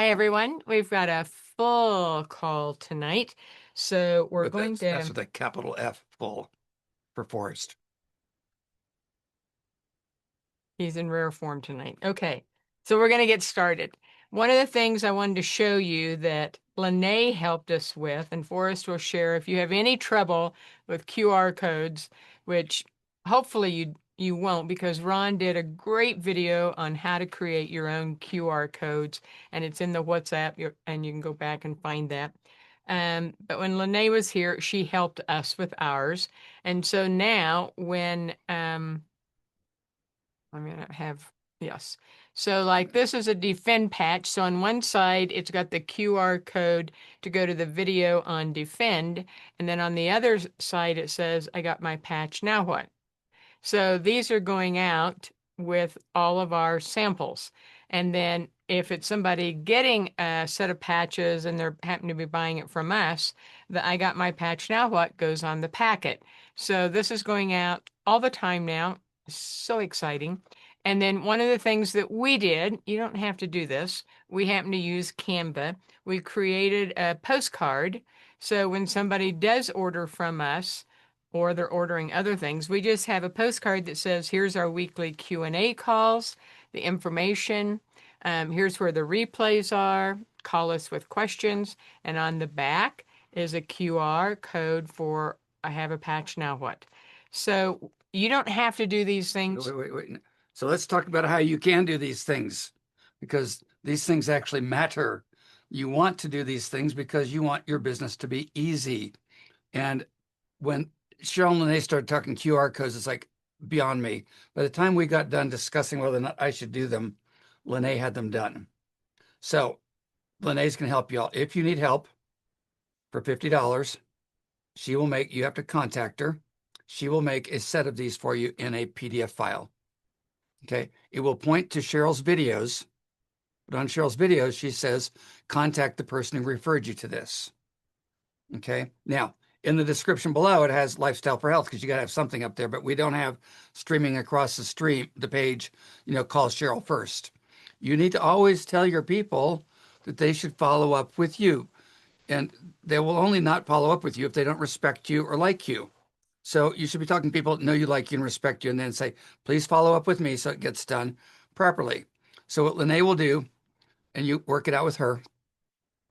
Hi, everyone. We've got a full call tonight. So we're But going that's to, with a capital F, full, for Forrest. he's in rare form tonight. Okay. So we're going to get started. One of the things I wanted to show you that Lene helped us with, and Forrest will share if you have any trouble with QR codes, which hopefully you won't, because Ron did a great video on how to create your own QR codes, and it's in the WhatsApp, and you can go back and find that. But when Lene was here, she helped us with ours. And so now when I'm gonna have, yes. So like this is a defend patch. So on one side, it's got the QR code to go to the video on defend. And then on the other side, it says, I got my patch. Now what? So these are going out with all of our samples. And then if it's somebody getting a set of patches and they're happen to be buying it from us, the I got my patch now what goes on the packet. So this is going out all the time now. So exciting. And then one of the things that we did, you don't have to do this. We happen to use Canva. We created a postcard. So when somebody does order from us, or they're ordering other things, we just have a postcard that says, here's our weekly Q&A calls, the information, here's where the replays are, call us with questions, and on the back is a QR code for I have a patch, now what? So you don't have to do these things. Wait. So let's talk about how you can do these things, because these things actually matter. You want to do these things because you want your business to be easy. And when Cheryl and they started talking QR codes, it's like beyond me. By the time we got done discussing whether or not I should do them, Lene had them done. So Lene's can help you all. If you need help for $50, she will make, you have to contact her. She will make a set of these for you in a PDF file. Okay. It will point to Cheryl's videos, but on Cheryl's videos, she says, contact the person who referred you to this. Okay. Now, in the description below, it has lifestyle for health because you got to have something up there, but we don't have streaming across the page, call Cheryl first. You need to always tell your people that they should follow up with you. And they will only not follow up with you if they don't respect you or like you. So you should be talking to people that know you, like you, and respect you, and then say, please follow up with me so it gets done properly. So what Lene will do, and you work it out with her,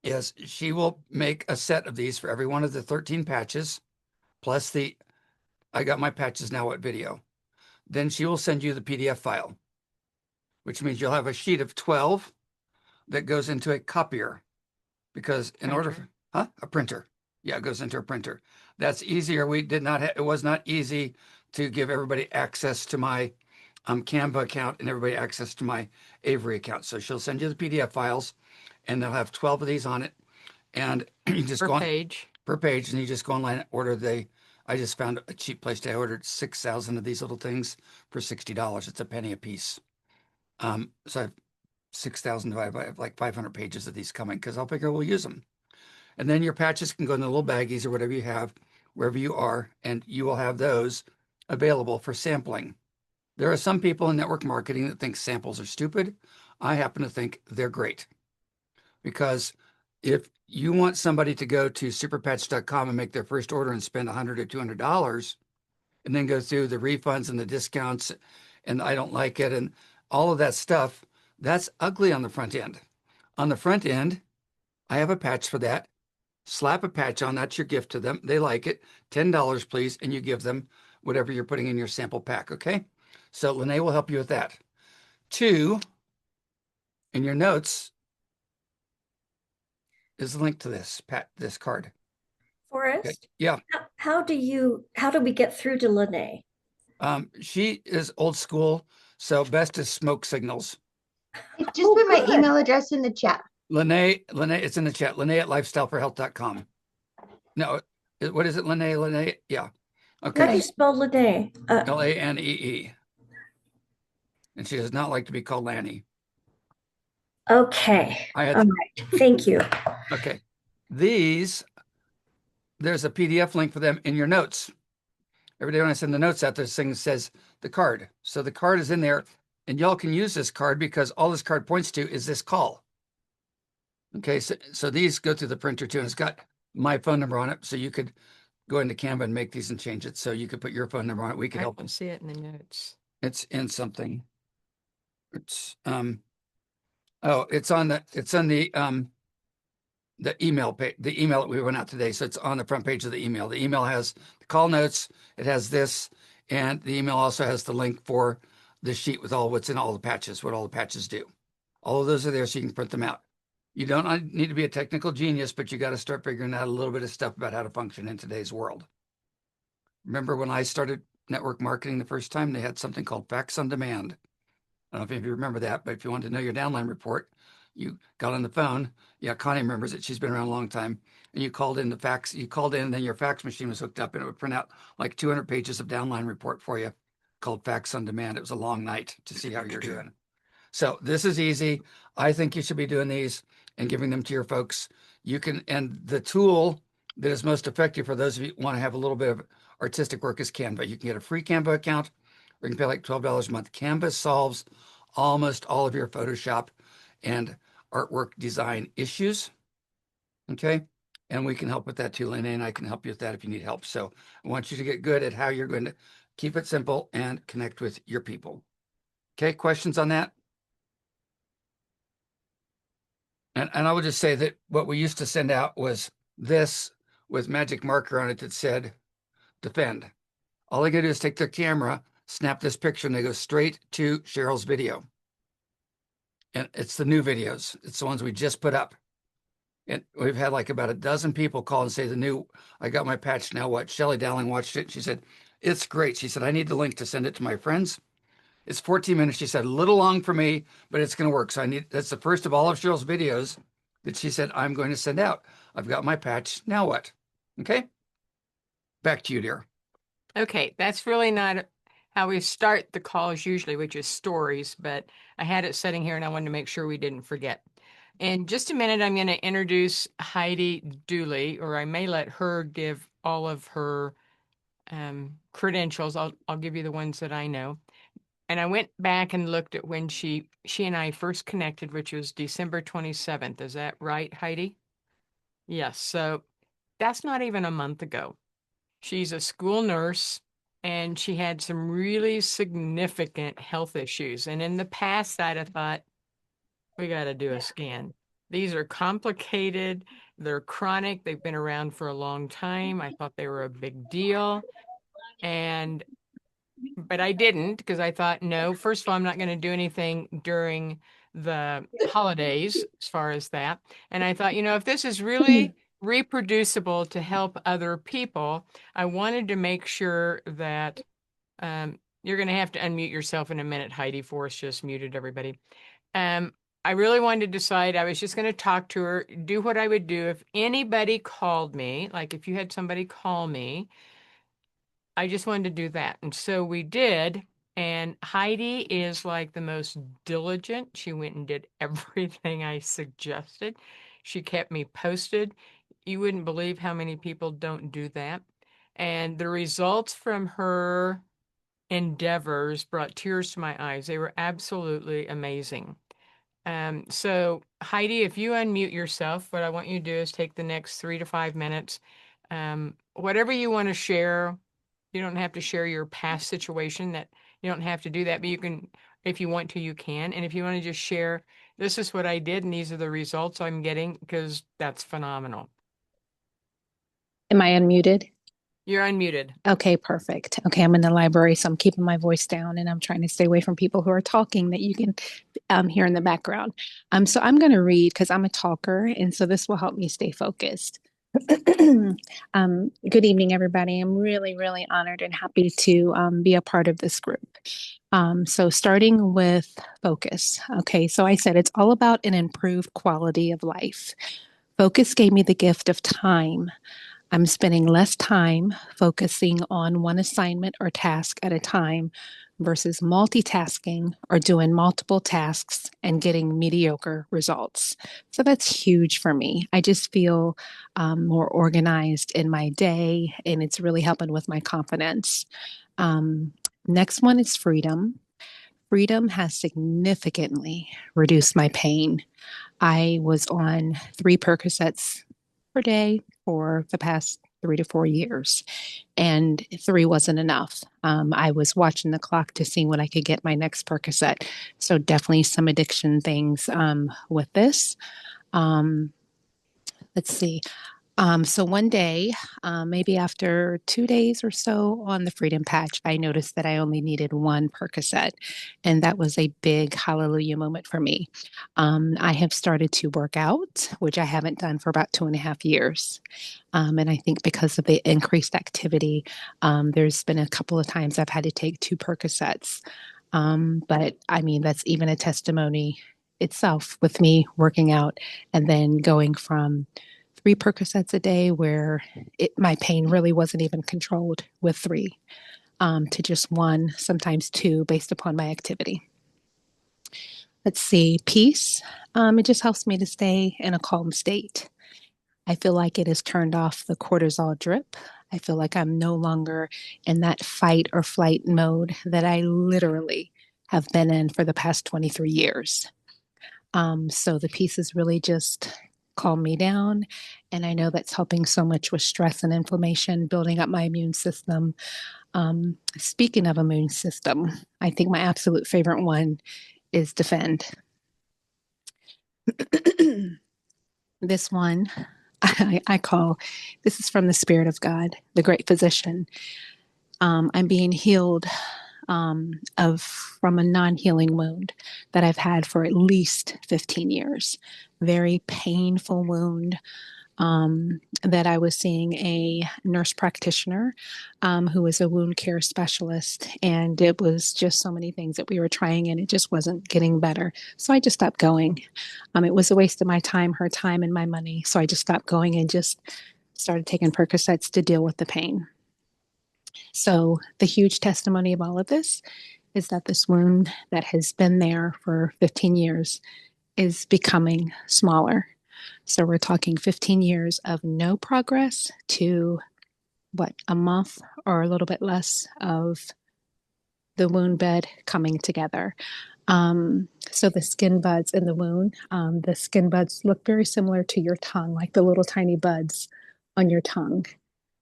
is she will make a set of these for every one of the 13 patches, plus the I got my patches now what video. Then she will send you the PDF file, which means you'll have a sheet of 12 that goes into a copier. Because in order for, a printer. Yeah, it goes into a printer. That's easier. We did not, it was not easy to give everybody access to my Canva account and everybody access to my Avery account. So she'll send you the PDF files and they'll have 12 of these on it. And you just Per go on page. per page and you just go online and order I just found a cheap place today. I ordered 6,000 of these little things for $60. It's a penny a piece. So I have 6,000 divided by, I have like 500 pages of these coming because I'll figure we'll use them. And then your patches can go in the little baggies or whatever you have, wherever you are, and you will have those available for sampling. There are some people in network marketing that think samples are stupid. I happen to think they're great because if you want somebody to go to superpatch.com and make their first order and spend $100 or $200 and then go through the refunds and the discounts and I don't like it and all of that stuff, that's ugly on the front end. On the front end, I have a patch for that. Slap a patch on, that's your gift to them. They like it. $10, please, and you give them whatever you're putting in your sample pack, okay? So Lene will help you with that. 2, in your notes is a link to this card. Okay. Forrest, Yeah. how do we get through to Lene? She is old school, so best is smoke signals. Just put my email address in the chat. Lene, it's in the chat. Lene at lifestyleforhealth.com. No, what is it, Lene? Yeah. Okay. How do you spell Lene? Lanee. And she does not like to be called Lanny. Okay. I had All right. Thank you. Okay. There's a PDF link for them in your notes. Every day when I send the notes out, this thing says the card. So the card is in there, and y'all can use this card because all this card points to is this call. Okay, so these go through the printer too, and it's got my phone number on it, so you could go into Canva and make these and change it. So you could put your phone number on it. We could I help. don't see it in the notes. It's in something. It's oh, it's on the email page, the email that we went out today. So it's on the front page of the email. The email has the call notes, it has this, and the email also has the link for the sheet with all what's in all the patches, what all the patches do. All of those are there so you can print them out. You don't need to be a technical genius, but you got to start figuring out a little bit of stuff about how to function in today's world. Remember when I started network marketing the first time, they had something called Fax on Demand. I don't know if you remember that, but if you wanted to know your downline report, you got on the phone. Yeah, Connie remembers it. She's been around a long time. And you called in the fax, you called in, and then your fax machine was hooked up and it would print out like 200 pages of downline report for you called Fax on Demand. It was a long night to see how you're doing. So this is easy. I think you should be doing these and giving them to your folks. You can, and the tool that is most effective for those of you who want to have a little bit of artistic work is Canva. You can get a free Canva account or you can pay like $12 a month. Canva solves almost all of your Photoshop and artwork design issues. Okay. And we can help with that too. Lene and I can help you with that if you need help. So I want you to get good at how you're going to keep it simple and connect with your people. Okay. Questions on that? And I would just say that what we used to send out was this with magic marker on it that said defend. All they gotta do is take their camera, snap this picture, and they go straight to Cheryl's video. And it's the new videos. It's the ones we just put up. And we've had like about a dozen people call and say I got my patch, now what? Shelley Dowling watched it. And she said, it's great. She said, I need the link to send it to my friends. It's 14 minutes. She said, a little long for me, but it's going to work. So that's the first of all of Cheryl's videos that she said, I'm going to send out. I've got my patch. Now what? Okay. Back to you, dear. Okay, that's really not how we start the calls usually, which is stories, but I had it sitting here and I wanted to make sure we didn't forget. In just a minute, I'm going to introduce Heidi Dooley, or I may let her give all of her credentials. I'll give you the ones that I know. And I went back and looked at when she and I first connected, which was December 27th. Is that right, Heidi? Yes. So that's not even a month ago. She's a school nurse and she had some really significant health issues. And in the past, I'd have thought, we got to do a scan. These are complicated, they're chronic, they've been around for a long time. I thought they were a big deal. But I didn't because I thought, no, first of all, I'm not going to do anything during the holidays as far as that. And I thought, if this is really reproducible to help other people, I wanted to make sure that you're going to have to unmute yourself in a minute, Heidi. Forrest just muted everybody. I really wanted to decide I was just going to talk to her, do what I would do if anybody called me, like if you had somebody call me. I just wanted to do that. And so we did. And Heidi is like the most diligent. She went and did everything I suggested. She kept me posted. You wouldn't believe how many people don't do that. And the results from her endeavors brought tears to my eyes. They were absolutely amazing. So Heidi, if you unmute yourself, what I want you to do is take the next 3 to 5 minutes. Whatever you want to share, you don't have to share your past situation. That you don't have to do that, but you can, if you want to, you can. And if you want to just share, this is what I did and these are the results I'm getting, because that's phenomenal. Am I unmuted? You're unmuted. Okay, perfect. Okay, I'm in the library, so I'm keeping my voice down and I'm trying to stay away from people who are talking that you can hear in the background. So I'm going to read because I'm a talker, and so this will help me stay focused. Good evening, everybody. I'm really, really honored and happy to be a part of this group. So starting with focus. Okay, so I said it's all about an improved quality of life. Focus gave me the gift of time. I'm spending less time focusing on one assignment or task at a time versus multitasking or doing multiple tasks and getting mediocre results. So that's huge for me. I just feel more organized in my day, and it's really helping with my confidence. Next one is freedom. Freedom has significantly reduced my pain. I was on 3 Percocets per day for the past 3 to 4 years, and 3 wasn't enough. I was watching the clock to see when I could get my next Percocet. So definitely some addiction things with this. Um, let's see. So one day, maybe after 2 days or so on the Freedom Patch, I noticed that I only needed 1 Percocet. And that was a big hallelujah moment for me. I have started to work out, which I haven't done for about 2.5 years. And I think because of the increased activity, there's been a couple of times I've had to take 2 Percocets. But I mean, that's even a testimony itself with me working out and then going from 3 Percocets a day, where my pain really wasn't even controlled with 3, to just 1, sometimes 2, based upon my activity. Let's see, peace. It just helps me to stay in a calm state. I feel like it has turned off the cortisol drip. I feel like I'm no longer in that fight or flight mode that I literally have been in for the past 23 years. So the pieces really just calm me down. And I know that's helping so much with stress and inflammation, building up my immune system. Speaking of immune system, I think my absolute favorite one is defend. This one I call, this is from the Spirit of God, the great physician. I'm being healed of from a non-healing wound that I've had for at least 15 years. Very painful wound, that I was seeing a nurse practitioner, who was a wound care specialist, and it was just so many things that we were trying, and it just wasn't getting better. So I just stopped going. It was a waste of my time, her time, and my money. So I just stopped going and just started taking Percocets to deal with the pain. So the huge testimony of all of this is that this wound that has been there for 15 years is becoming smaller. So we're talking 15 years of no progress to what, a month or a little bit less of the wound bed coming together. So the skin buds in the wound, the skin buds look very similar to your tongue, like the little tiny buds on your tongue.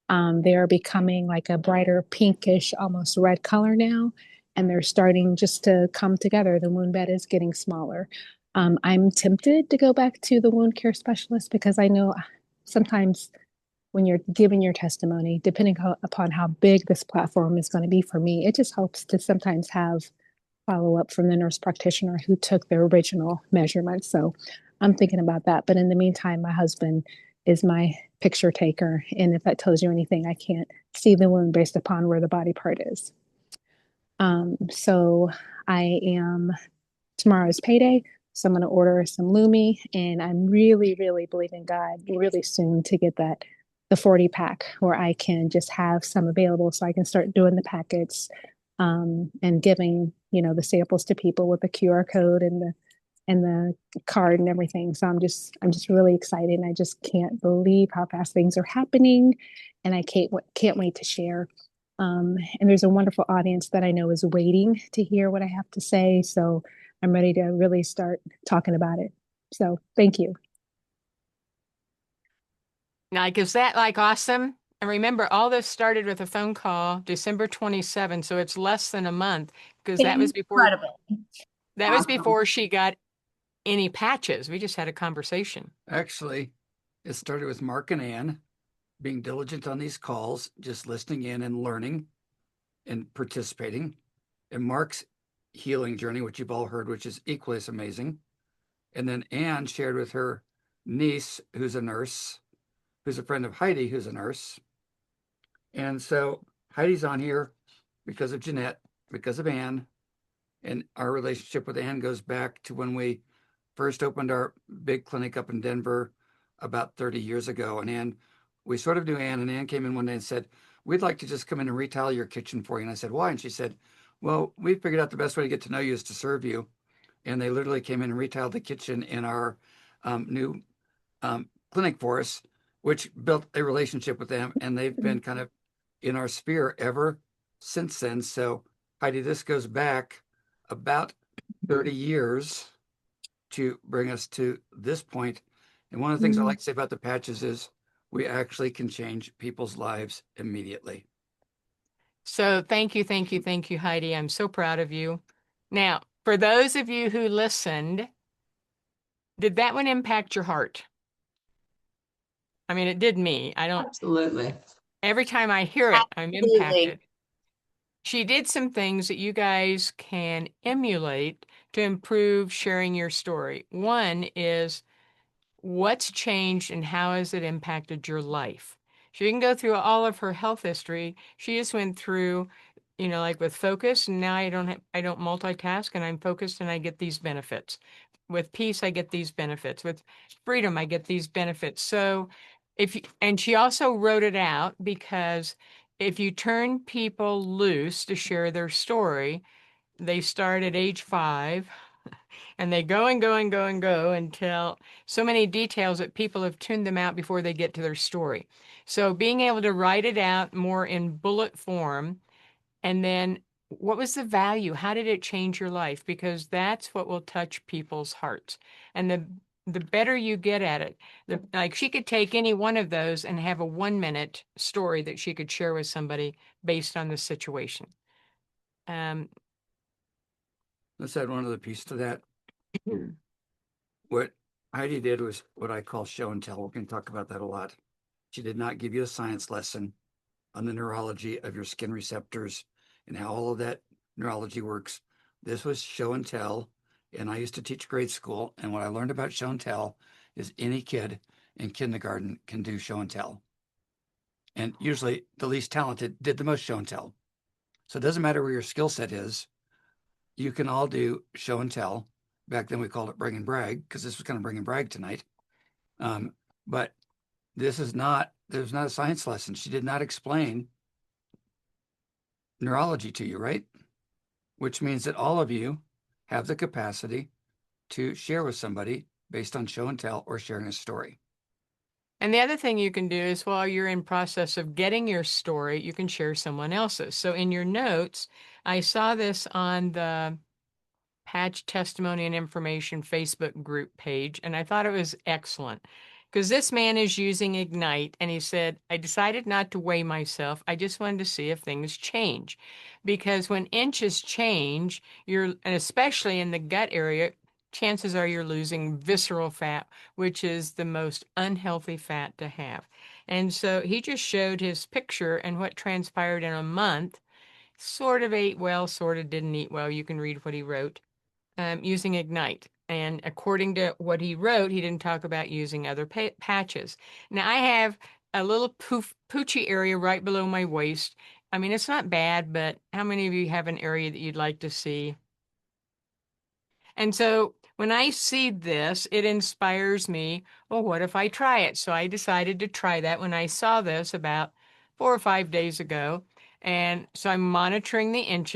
They are becoming like a brighter pinkish, almost red color now, and they're starting just to come together. The wound bed is getting smaller. I'm tempted to go back to the wound care specialist because I know sometimes when you're giving your testimony, depending upon how big this platform is going to be for me, it just helps to sometimes have follow up from the nurse practitioner who took the original measurements. So I'm thinking about that. But in the meantime, my husband is my picture taker. And if that tells you anything, I can't see the wound based upon where the body part is. So I am, tomorrow's payday. So I'm going to order some Lumi, and I'm really, really believing God really soon to get the 40 pack where I can just have some available so I can start doing the packets, and giving, the samples to people with the QR code and the card and everything. So I'm just really excited. And I just can't believe how fast things are happening. And I can't wait to share. And there's a wonderful audience that I know is waiting to hear what I have to say. So I'm ready to really start talking about it. So thank you. Like, is that like awesome? And remember, all this started with a phone call December 27th, so it's less than a month because that was Incredible. before she got any patches. We just had a conversation. Actually, it started with Mark and Ann being diligent on these calls, just listening in and learning and participating. And Mark's healing journey, which you've all heard, which is equally as amazing. And then Ann shared with her niece, who's a nurse, who's a friend of Heidi, who's a nurse. And so Heidi's on here because of Jeanette, because of Ann. And our relationship with Ann goes back to when we first opened our big clinic up in Denver about 30 years ago. And Ann, we sort of knew Ann, and Ann came in one day and said, "We'd like to just come in and retile your kitchen for you." And I said, "Why?" And she said, "Well, we figured out the best way to get to know you is to serve you." And they literally came in and retiled the kitchen in our new clinic for us, which built a relationship with them. And they've been kind of in our sphere ever since then. So Heidi, this goes back about 30 years to bring us to this point. And one of the things I like to say about the patches is we actually can change people's lives immediately. So thank you, thank you, thank you, Heidi. I'm so proud of you. Now, for those of you who listened, did that one impact your heart? I mean, it did me. Absolutely. Every time I hear it, I'm Absolutely. impacted. She did some things that you guys can emulate to improve sharing your story. One is what's changed and how has it impacted your life? She didn't go through all of her health history. She just went through, like with focus, and now I don't multitask and I'm focused and I get these benefits. With peace, I get these benefits. With freedom, I get these benefits. So and she also wrote it out because if you turn people loose to share their story, they start at age 5 and they go and go and go and go until so many details that people have tuned them out before they get to their story. So being able to write it out more in bullet form, and then what was the value? How did it change your life? Because that's what will touch people's hearts. And the better you get at it, like she could take any one of those and have a 1-minute story that she could share with somebody based on the situation. Um, Let's add one other piece to that. What Heidi did was what I call show and tell. We're going to talk about that a lot. She did not give you a science lesson on the neurology of your skin receptors and how all of that neurology works. This was show and tell. And I used to teach grade school. And what I learned about show and tell is any kid in kindergarten can do show and tell. And usually the least talented did the most show and tell. So it doesn't matter where your skill set is. You can all do show and tell. Back then we called it bring and brag because this was kind of bring and brag tonight. But there's not a science lesson. She did not explain neurology to you, right? Which means that all of you have the capacity to share with somebody based on show and tell or sharing a story. And the other thing you can do is while you're in process of getting your story, you can share someone else's. So in your notes, I saw this on the Patch Testimony and Information Facebook group page, and I thought it was excellent because this man is using Ignite, and he said, I decided not to weigh myself. I just wanted to see if things change. Because when inches change, and especially in the gut area, chances are you're losing visceral fat, which is the most unhealthy fat to have. And so he just showed his picture and what transpired in a month. Sort of ate well, sort of didn't eat well. You can read what he wrote using Ignite. And according to what he wrote, he didn't talk about using other patches. Now, I have a little poochy area right below my waist. I mean, it's not bad, but how many of you have an area that you'd like to see? And so when I see this, it inspires me. Well, what if I try it? So I decided to try that when I saw this about 4 or 5 days ago. And so I'm monitoring the inch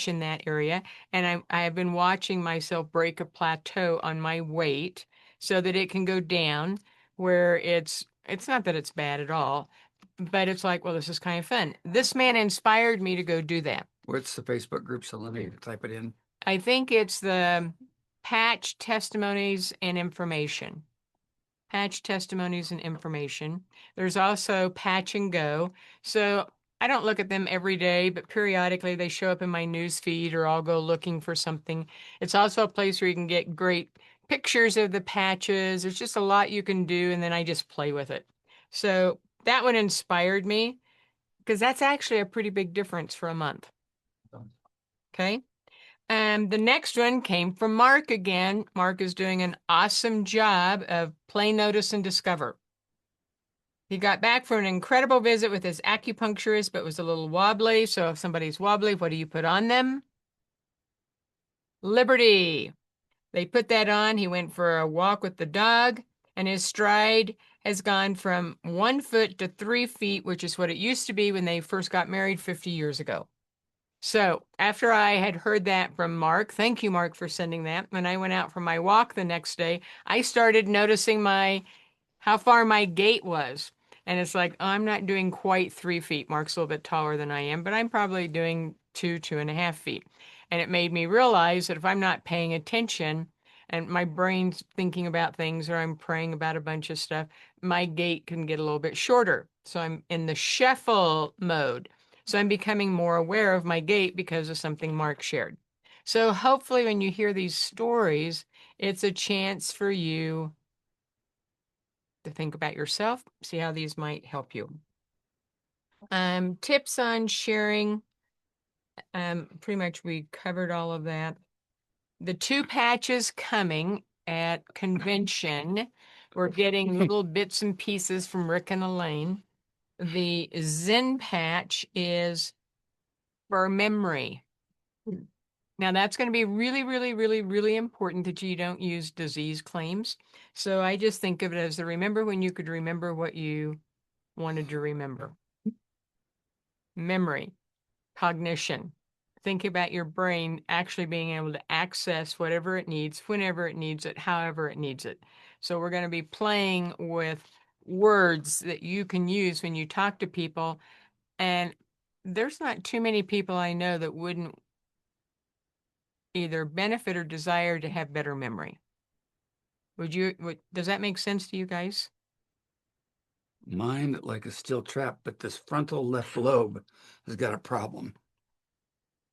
in that area. And I have been watching myself break a plateau on my weight so that it can go down where it's not that it's bad at all, but it's like, well, this is kind of fun. This man inspired me to go do that. What's the Facebook group? So let me type it in. I think it's the Patch Testimonies and Information. Patch Testimonies and Information. There's also Patch and Go. So I don't look at them every day, but periodically they show up in my news feed or I'll go looking for something. It's also a place where you can get great pictures of the patches. There's just a lot you can do, and then I just play with it. So that one inspired me because that's actually a pretty big difference for a month. Okay. The next one came from Mark again. Mark is doing an awesome job of play, notice, and discover. He got back from an incredible visit with his acupuncturist, but was a little wobbly. So if somebody's wobbly, what do you put on them? Liberty. They put that on. He went for a walk with the dog, and his stride has gone from 1 foot to 3 feet, which is what it used to be when they first got married 50 years ago. So after I had heard that from Mark, thank you, Mark, for sending that. When I went out for my walk the next day, I started noticing how far my gait was. And it's like, oh, I'm not doing quite 3 feet. Mark's a little bit taller than I am, but I'm probably doing 2.5 feet. And it made me realize that if I'm not paying attention and my brain's thinking about things or I'm praying about a bunch of stuff, my gait can get a little bit shorter. So I'm in the shuffle mode. So I'm becoming more aware of my gait because of something Mark shared. So hopefully when you hear these stories, it's a chance for you to think about yourself, see how these might help you. Tips on sharing. Pretty much we covered all of that. The 2 patches coming at convention. We're getting little bits and pieces from Rick and Elaine. The Zen patch is for memory. Now that's going to be really, really, really, really important that you don't use disease claims. So I just think of it as the remember when you could remember what you wanted to remember. Memory, cognition. Think about your brain actually being able to access whatever it needs, whenever it needs it, however it needs it. So we're going to be playing with words that you can use when you talk to people. And there's not too many people I know that wouldn't either benefit or desire to have better memory. Does that make sense to you guys? Mind like a steel trap, but this frontal left lobe has got a problem.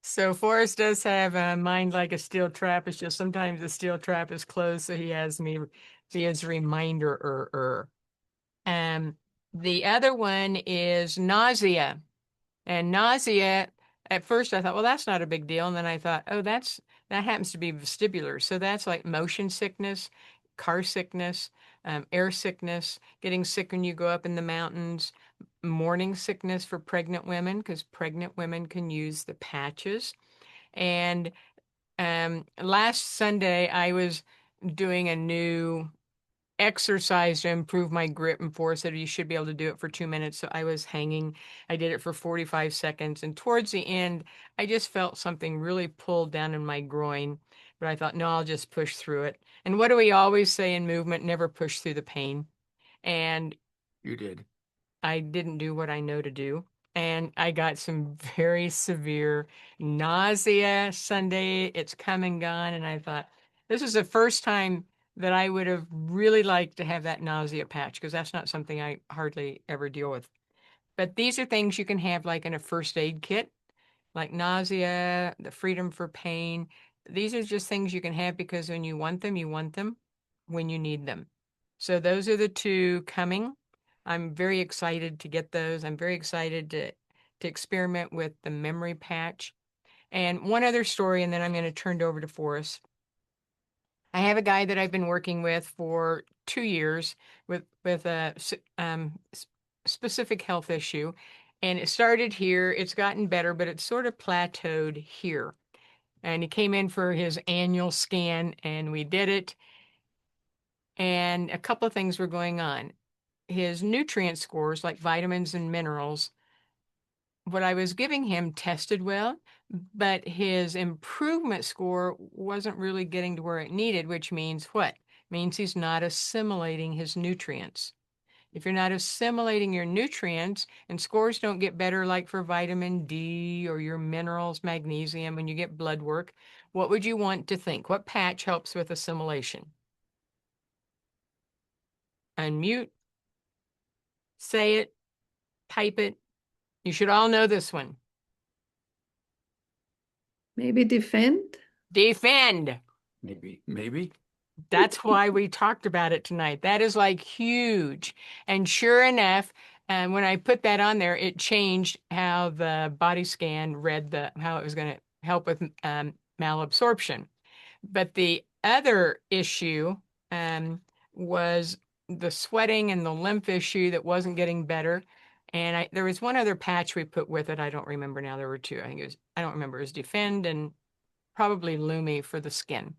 So Forrest does have a mind like a steel trap. It's just sometimes the steel trap is closed, so he has me be his reminder. The other one is nausea. And nausea, at first I thought, well, that's not a big deal. And then I thought, oh, that happens to be vestibular. So that's like motion sickness, car sickness, air sickness, getting sick when you go up in the mountains, morning sickness for pregnant women, because pregnant women can use the patches. And last Sunday, I was doing a new exercise to improve my grip, and Forrest said you should be able to do it for 2 minutes. So I was hanging. I did it for 45 seconds. And towards the end, I just felt something really pulled down in my groin. But I thought, no, I'll just push through it. And what do we always say in movement? Never push through the pain. And You did. I didn't do what I know to do. And I got some very severe nausea Sunday. It's come and gone. And I thought, this is the first time that I would have really liked to have that nausea patch because that's not something I hardly ever deal with. But these are things you can have like in a first aid kit, like nausea, the freedom for pain. These are just things you can have because when you want them, when you need them. So those are the 2 coming. I'm very excited to get those. I'm very excited to experiment with the memory patch. And one other story, and then I'm going to turn it over to Forrest. I have a guy that I've been working with for 2 years with a specific health issue, and it started here. It's gotten better, but it's sort of plateaued here. And he came in for his annual scan, and we did it. And a couple of things were going on. His nutrient scores, like vitamins and minerals, what I was giving him tested well, but his improvement score wasn't really getting to where it needed, which means what? Means he's not assimilating his nutrients. If you're not assimilating your nutrients and scores don't get better, like for vitamin D or your minerals, magnesium, when you get blood work, what would you want to think? What patch helps with assimilation? Unmute, say it, type it. You should all know this one. Maybe defend? Defend. Maybe. That's why we talked about it tonight. That is like huge. And sure enough, when I put that on there, it changed how the body scan read how it was going to help with malabsorption. But the other issue was the sweating and the lymph issue that wasn't getting better. And there was one other patch we put with it. I don't remember now. There were 2. I don't remember. It was Defend and probably Lumi for the skin.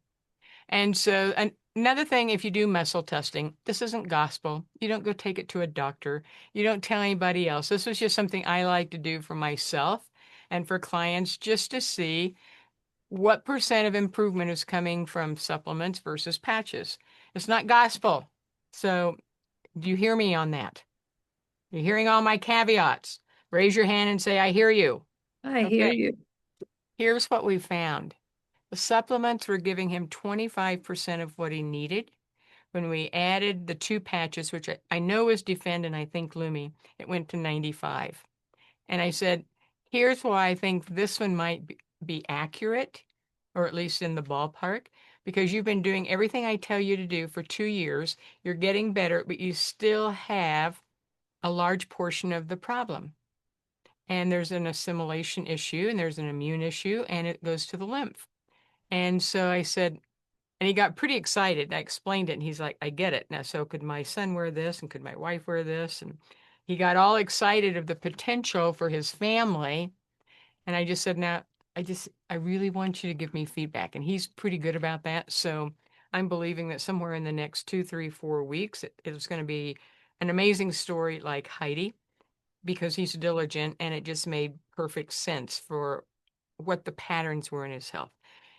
And so another thing, if you do muscle testing, this isn't gospel. You don't go take it to a doctor. You don't tell anybody else. This was just something I like to do for myself and for clients just to see what percent of improvement is coming from supplements versus patches. It's not gospel. So do you hear me on that? You're hearing all my caveats. Raise your hand and say, I hear you. I hear you. Here's what we found. The supplements were giving him 25% of what he needed. When we added the 2 patches, which I know is Defend and I think Lumi, it went to 95. And I said, here's why I think this one might be accurate, or at least in the ballpark, because you've been doing everything I tell you to do for 2 years. You're getting better, but you still have a large portion of the problem. And there's an assimilation issue, and there's an immune issue, and it goes to the lymph. And so I said, and he got pretty excited. I explained it, and he's like, I get it. Now, so could my son wear this, and could my wife wear this? And he got all excited of the potential for his family. And I just said, now, I really want you to give me feedback. And he's pretty good about that. So I'm believing that somewhere in the next 2, 3, 4 weeks, it's going to be an amazing story like Heidi, because he's diligent and it just made perfect sense for what the patterns were in his health.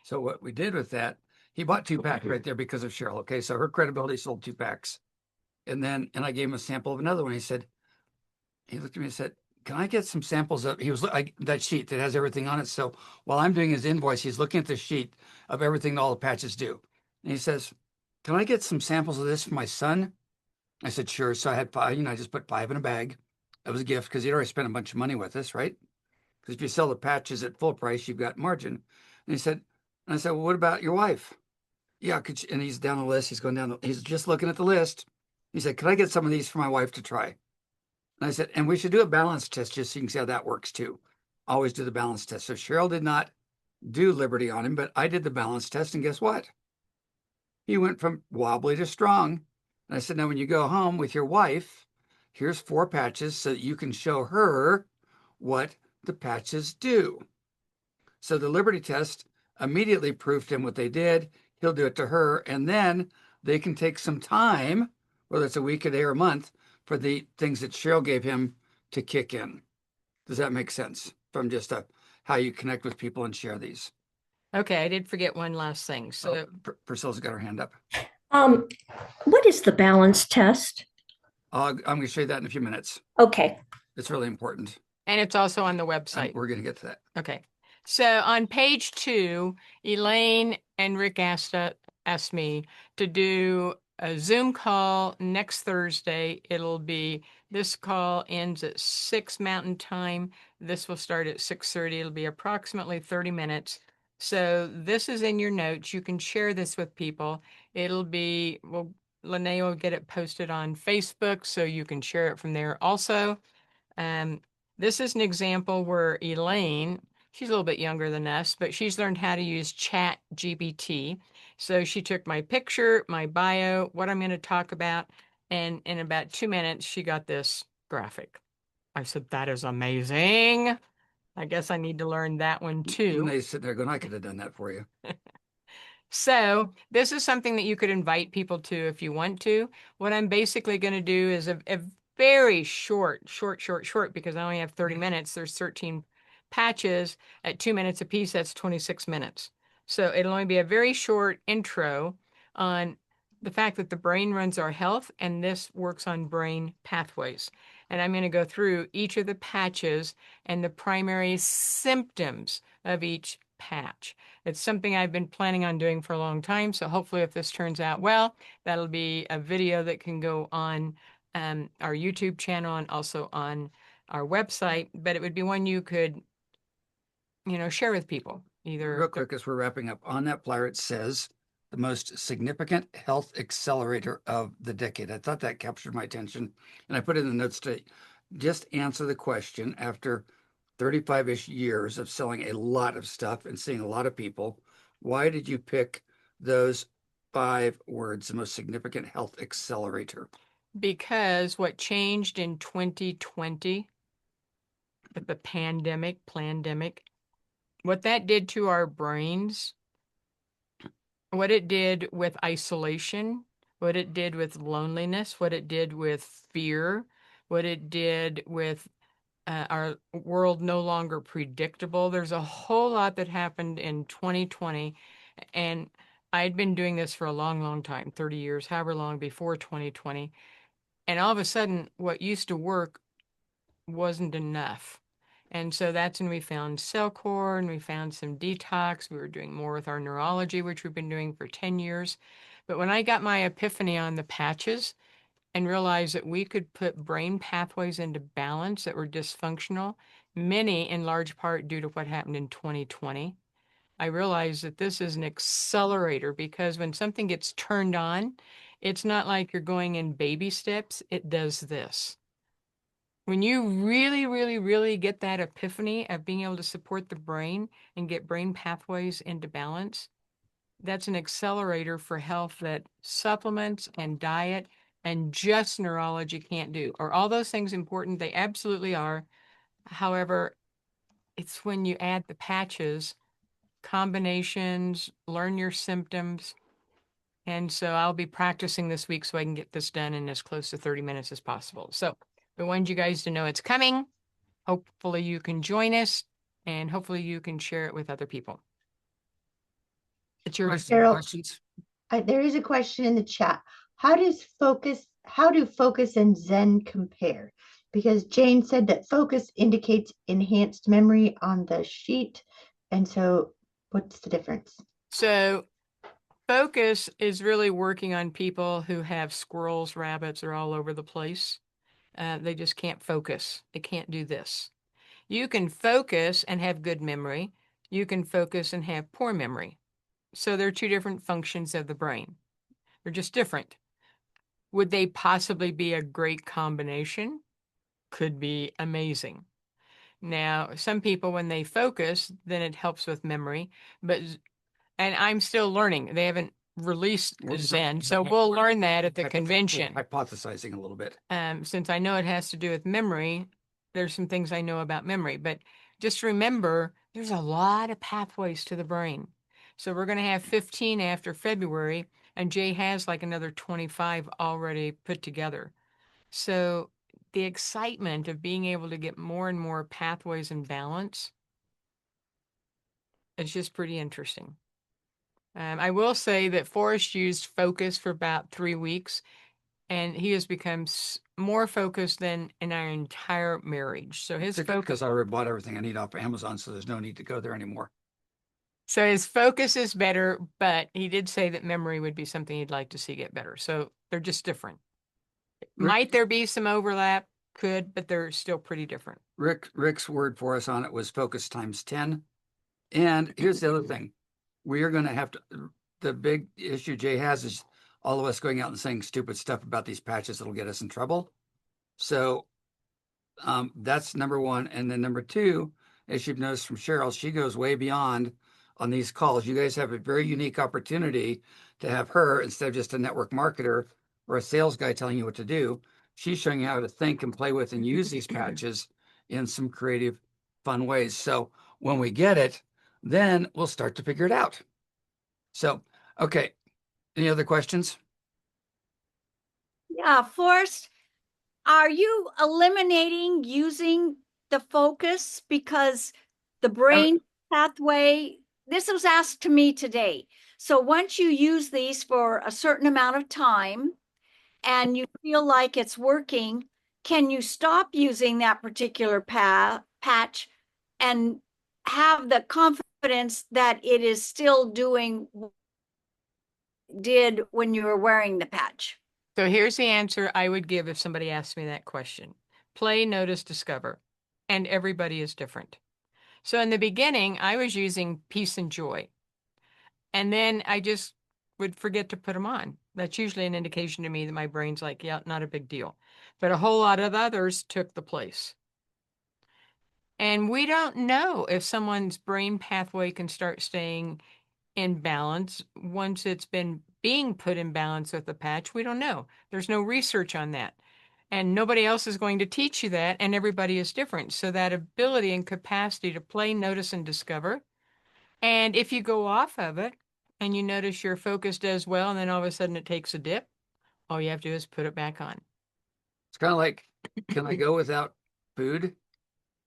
So what we did with that, he bought 2 packs right there because of Cheryl. Okay, so her credibility sold 2 packs. And I gave him a sample of another one. He looked at me and said, can I get some samples of, he was like that sheet that has everything on it. So while I'm doing his invoice, he's looking at the sheet of everything all the patches do. And he says, can I get some samples of this for my son? I said, sure. So I had 5, I just put 5 in a bag. That was a gift because he'd already spent a bunch of money with us, right? Because if you sell the patches at full price, you've got margin. And I said, well, what about your wife? Yeah, and he's down the list. He's going down, he's just looking at the list. He said, could I get some of these for my wife to try? And I said, and we should do a balance test just so you can see how that works too. Always do the balance test. So Cheryl did not do Liberty on him, but I did the balance test. And guess what? He went from wobbly to strong. And I said, now when you go home with your wife, here's 4 patches so that you can show her what the patches do. So the Liberty test immediately proved to him what they did. He'll do it to her. And then they can take some time, whether it's a week, a day, or a month, for the things that Cheryl gave him to kick in. Does that make sense? From just how you connect with people and share these. Okay, I did forget one last thing. So Priscilla's got her hand up. Um, what is the balance test? I'm going to show you that in a few minutes. Okay. It's really important. and it's also on the website. We're going to get to that. Okay. So on page 2, Elaine and Rick asked me to do a Zoom call next Thursday. This call ends at 6 Mountain Time. This will start at 6:30. It'll be approximately 30 minutes. So this is in your notes. You can share this with people. Lene will get it posted on Facebook, so you can share it from there also. This is an example where Elaine, she's a little bit younger than us, but she's learned how to use Chat GPT. So she took my picture, my bio, what I'm going to talk about, and in about 2 minutes, she got this graphic. I said, that is amazing. I guess I need to learn that one too. Lene's sitting there going, I could have done that for you. So this is something that you could invite people to if you want to. What I'm basically going to do is a very short, because I only have 30 minutes. There's 13 patches at 2 minutes a piece. That's 26 minutes. So it'll only be a very short intro on the fact that the brain runs our health, and this works on brain pathways. And I'm going to go through each of the patches and the primary symptoms of each patch. It's something I've been planning on doing for a long time. So hopefully if this turns out well, that'll be a video that can go on our YouTube channel and also on our website, but it would be one you could, share with people. Real quick, as we're wrapping up, on that flyer, it says the most significant health accelerator of the decade. I thought that captured my attention, and I put in the notes to just answer the question after 35-ish years of selling a lot of stuff and seeing a lot of people. Why did you pick those 5 words, the most significant health accelerator? Because what changed in 2020 with the pandemic, what that did to our brains, what it did with isolation, what it did with loneliness, what it did with fear, what it did with our world no longer predictable. There's a whole lot that happened in 2020, and I'd been doing this for a long time, 30 years, however long before 2020. And all of a sudden, what used to work wasn't enough. And so that's when we found Cellcore and we found some detox. We were doing more with our neurology, which we've been doing for 10 years. But when I got my epiphany on the patches and realized that we could put brain pathways into balance that were dysfunctional, many in large part due to what happened in 2020, I realized that this is an accelerator because when something gets turned on, it's not like you're going in baby steps. It does this. When you really, really, really get that epiphany of being able to support the brain and get brain pathways into balance, that's an accelerator for health that supplements and diet and just neurology can't do. Are all those things important? They absolutely are. However, it's when you add the patches, combinations, learn your symptoms. And so I'll be practicing this week so I can get this done in as close to 30 minutes as possible. So we wanted you guys to know it's coming. Hopefully you can join us and hopefully you can share it with other people. It's your Cheryl, Questions? there is a question in the chat. How do focus and Zen compare? Because Jane said that focus indicates enhanced memory on the sheet. And so what's the difference? So focus is really working on people who have squirrels, rabbits are all over the place. They just can't focus. They can't do this. You can focus and have good memory. You can focus and have poor memory. So they're two different functions of the brain. They're just different. Would they possibly be a great combination? Could be amazing. Now, some people, when they focus, then it helps with memory. And I'm still learning. They haven't released Zen, so we'll learn that at the convention. Hypothesizing a little bit. Since I know it has to do with memory, there's some things I know about memory. But just remember, there's a lot of pathways to the brain. So we're going to have 15 after February, and Jay has like another 25 already put together. So the excitement of being able to get more and more pathways in balance is just pretty interesting. I will say that Forrest used focus for about 3 weeks, and he has become more focused than in our entire marriage. So his focus, Because I already bought everything I need off Amazon, so there's no need to go there anymore. so his focus is better, but he did say that memory would be something he'd like to see get better. So they're just different. Might there be some overlap? Could, but they're still pretty different. Rick's word for us on it was focus times 10. And here's the other thing. We are going to have to, the big issue Jay has is all of us going out and saying stupid stuff about these patches that'll get us in trouble. So that's number one. And then number two, as you've noticed from Cheryl, she goes way beyond on these calls. You guys have a very unique opportunity to have her instead of just a network marketer or a sales guy telling you what to do. She's showing you how to think and play with and use these patches in some creative, fun ways. So when we get it, then we'll start to figure it out. So, okay. Any other questions? Yeah, Forrest, are you eliminating using the focus because the brain pathway, this was asked to me today. So once you use these for a certain amount of time and you feel like it's working, can you stop using that particular patch and have the confidence that it is still doing what it did when you were wearing the patch? So here's the answer I would give if somebody asked me that question. Play, notice, discover. And everybody is different. So in the beginning, I was using peace and joy. And then I just would forget to put them on. That's usually an indication to me that my brain's like, yeah, not a big deal. But a whole lot of others took the place. And we don't know if someone's brain pathway can start staying in balance once it's been being put in balance with the patch. We don't know. There's no research on that. And nobody else is going to teach you that, and everybody is different. So that ability and capacity to play, notice, and discover. And if you go off of it and you notice your focus does well, and then all of a sudden it takes a dip, all you have to do is put it back on. It's kind of like, can I go without food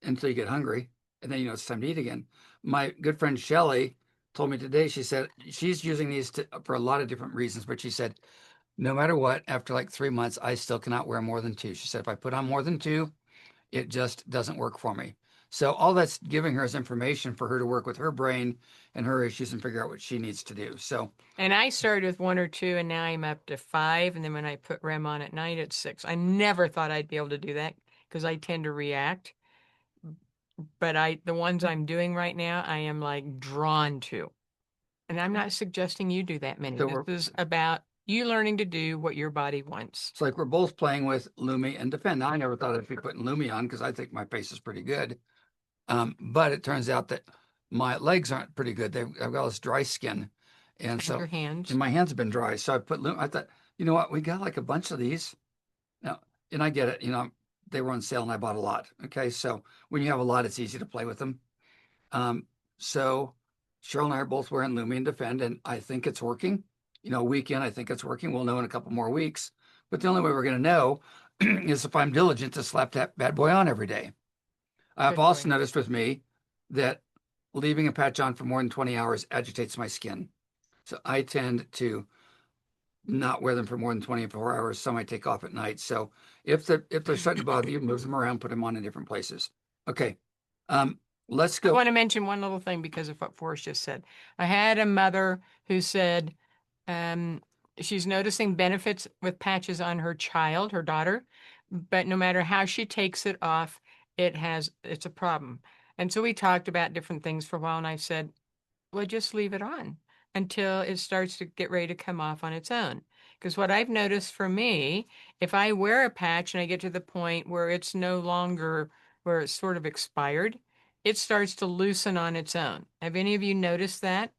until you get hungry? And then, it's time to eat again. My good friend Shelly told me today, she said she's using these for a lot of different reasons, but she said, no matter what, after like 3 months, I still cannot wear more than two. She said, if I put on more than two, it just doesn't work for me. So all that's giving her is information for her to work with her brain and her issues and figure out what she needs to do. So And I started with 1 or 2, and now I'm up to 5. And then when I put REM on at night, it's 6. I never thought I'd be able to do that because I tend to react. But the ones I'm doing right now, I am like drawn to. And I'm not suggesting you do that many. So This is about you learning to do what your body wants. it's like we're both playing with Lumi and Defend. Now, I never thought I'd be putting Lumi on because I think my pace is pretty good. But it turns out that my legs aren't pretty good. I've got all this dry skin. And so Your hands. and my hands have been dry. So I put Lumi. I thought, you know what? We got like a bunch of these. Now, and I get it. They were on sale and I bought a lot. Okay. So when you have a lot, it's easy to play with them. So Cheryl and I are both wearing Lumi and Defend, and I think it's working. Weekend, I think it's working. We'll know in a couple more weeks. But the only way we're going to know is if I'm diligent to slap that bad boy on every day. I've Good also boy. noticed with me that leaving a patch on for more than 20 hours agitates my skin. So I tend to not wear them for more than 24 hours. Some I take off at night. So if they're starting to bother you, move them around, put them on in different places. Okay. Let's I go. want to mention one little thing because of what Forrest just said. I had a mother who said she's noticing benefits with patches on her child, her daughter, but no matter how she takes it off, it's a problem. And so we talked about different things for a while, and I said, well, just leave it on until it starts to get ready to come off on its own. Because what I've noticed for me, if I wear a patch and I get to the point where it's no longer where it's sort of expired, it starts to loosen on its own. Have any of you noticed that?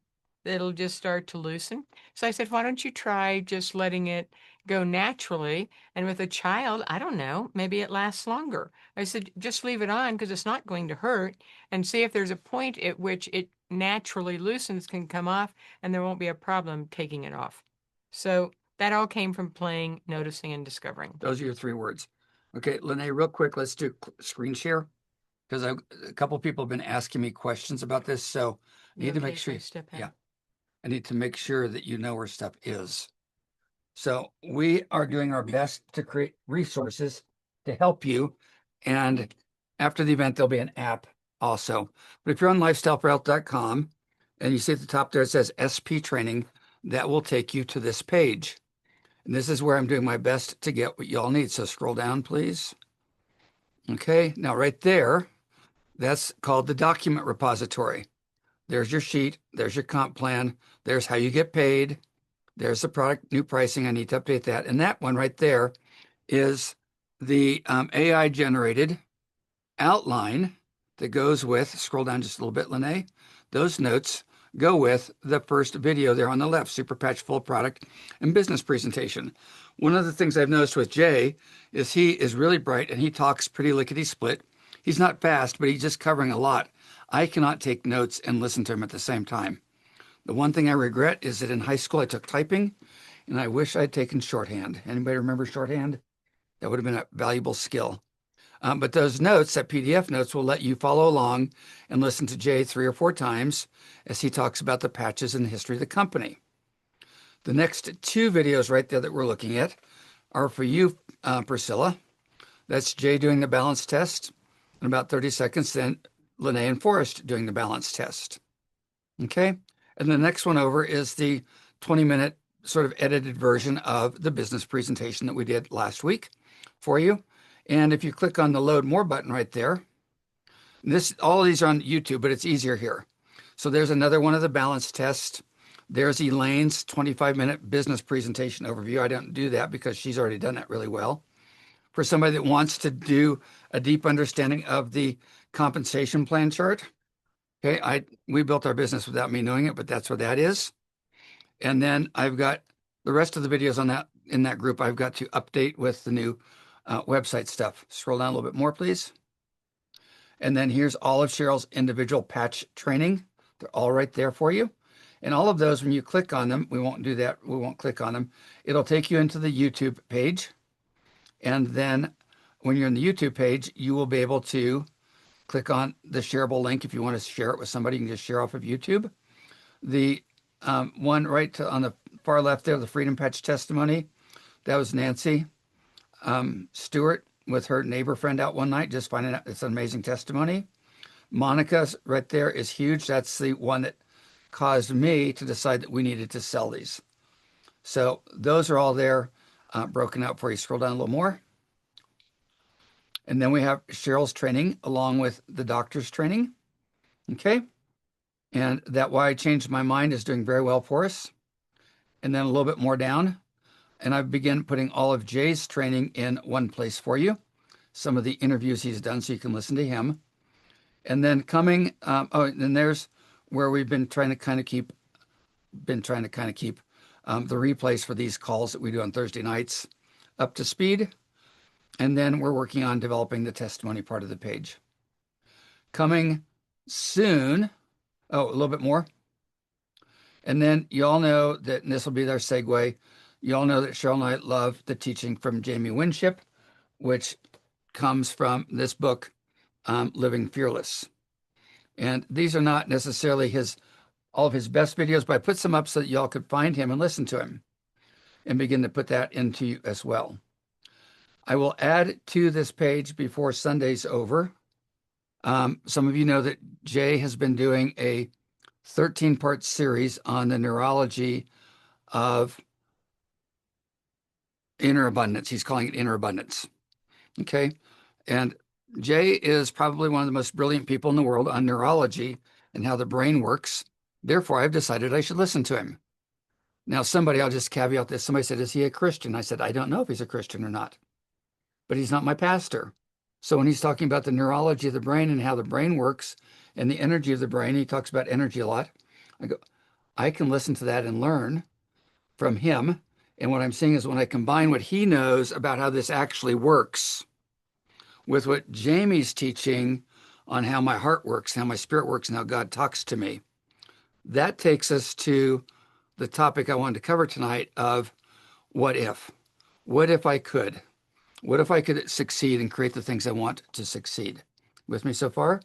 It'll just start to loosen. So I said, why don't you try just letting it go naturally? And with a child, I don't know, maybe it lasts longer. I said, just leave it on because it's not going to hurt and see if there's a point at which it naturally loosens, can come off, and there won't be a problem taking it off. So that all came from playing, noticing, and discovering. Those are your 3 words. Okay, Lene, real quick, let's do screen share because a couple people have been asking me questions about this. So I need to make sure. Yeah, I need to make sure that you know where stuff is. So we are doing our best to create resources to help you. And after the event, there'll be an app also. But if you're on lifestyleforhealth.com and you see at the top there, it says SP training, that will take you to this page. And this is where I'm doing my best to get what y'all need. So scroll down, please. Okay, now right there, that's called the document repository. There's your sheet. There's your comp plan. There's how you get paid. There's the product, new pricing. I need to update that. And that one right there is the AI generated outline that goes with, scroll down just a little bit, Lene. Those notes go with the first video there on the left, Super Patch Full Product and Business Presentation. One of the things I've noticed with Jay is he is really bright and he talks pretty lickety split. He's not fast, but he's just covering a lot. I cannot take notes and listen to him at the same time. The one thing I regret is that in high school I took typing and I wish I'd taken shorthand. Anybody remember shorthand? That would have been a valuable skill. But those notes, that PDF notes, will let you follow along and listen to Jay 3 or 4 times as he talks about the patches and the history of the company. The next 2 videos right there that we're looking at are for you, Priscilla. That's Jay doing the balance test in about 30 seconds, then Lene and Forrest doing the balance test. Okay? And the next one over is the 20-minute sort of edited version of the business presentation that we did last week for you. And if you click on the load more button right there, all of these are on YouTube, but it's easier here. So there's another one of the balance tests. There's Elaine's 25-minute business presentation overview. I don't do that because she's already done that really well. For somebody that wants to do a deep understanding of the compensation plan chart, okay, we built our business without me knowing it, but that's what that is. And then I've got the rest of the videos on that in that group. I've got to update with the new website stuff. Scroll down a little bit more, please. And then here's all of Cheryl's individual patch training. They're all right there for you. And all of those, when you click on them, we won't do that. We won't click on them. It'll take you into the YouTube page. And then when you're in the YouTube page, you will be able to click on the shareable link. If you want to share it with somebody, you can just share off of YouTube. The one right on the far left there, the Freedom Patch testimony, that was Nancy Stewart with her neighbor friend out one night, just finding out it's an amazing testimony. Monica's right there is huge. That's the one that caused me to decide that we needed to sell these. So those are all there, broken out for you. Scroll down a little more. And then we have Cheryl's training along with the doctor's training. Okay. And that Why I Changed My Mind is doing very well for us. And then a little bit more down. And I've begun putting all of Jay's training in one place for you. Some of the interviews he's done so you can listen to him. And then coming, and there's where we've been trying to kind of keep the replays for these calls that we do on Thursday nights up to speed. And then we're working on developing the testimony part of the page. Coming soon, a little bit more. And then you all know that, and this will be our segue, you all know that Cheryl and I love the teaching from Jamie Winship, which comes from this book, Living Fearless. And these are not necessarily all of his best videos, but I put some up so that y'all could find him and listen to him and begin to put that into you as well. I will add to this page before Sunday's over. Some of you know that Jay has been doing a 13-part series on the neurology of inner abundance. He's calling it inner abundance. Okay. And Jay is probably one of the most brilliant people in the world on neurology and how the brain works. Therefore, I've decided I should listen to him. Now, I'll just caveat this. Somebody said, is he a Christian? I said, I don't know if he's a Christian or not, but he's not my pastor. So when he's talking about the neurology of the brain and how the brain works and the energy of the brain, he talks about energy a lot. I go, I can listen to that and learn from him. And what I'm seeing is when I combine what he knows about how this actually works with what Jamie's teaching on how my heart works, how my spirit works, and how God talks to me, that takes us to the topic I wanted to cover tonight of what if? What if I could? What if I could succeed and create the things I want to succeed? With me so far?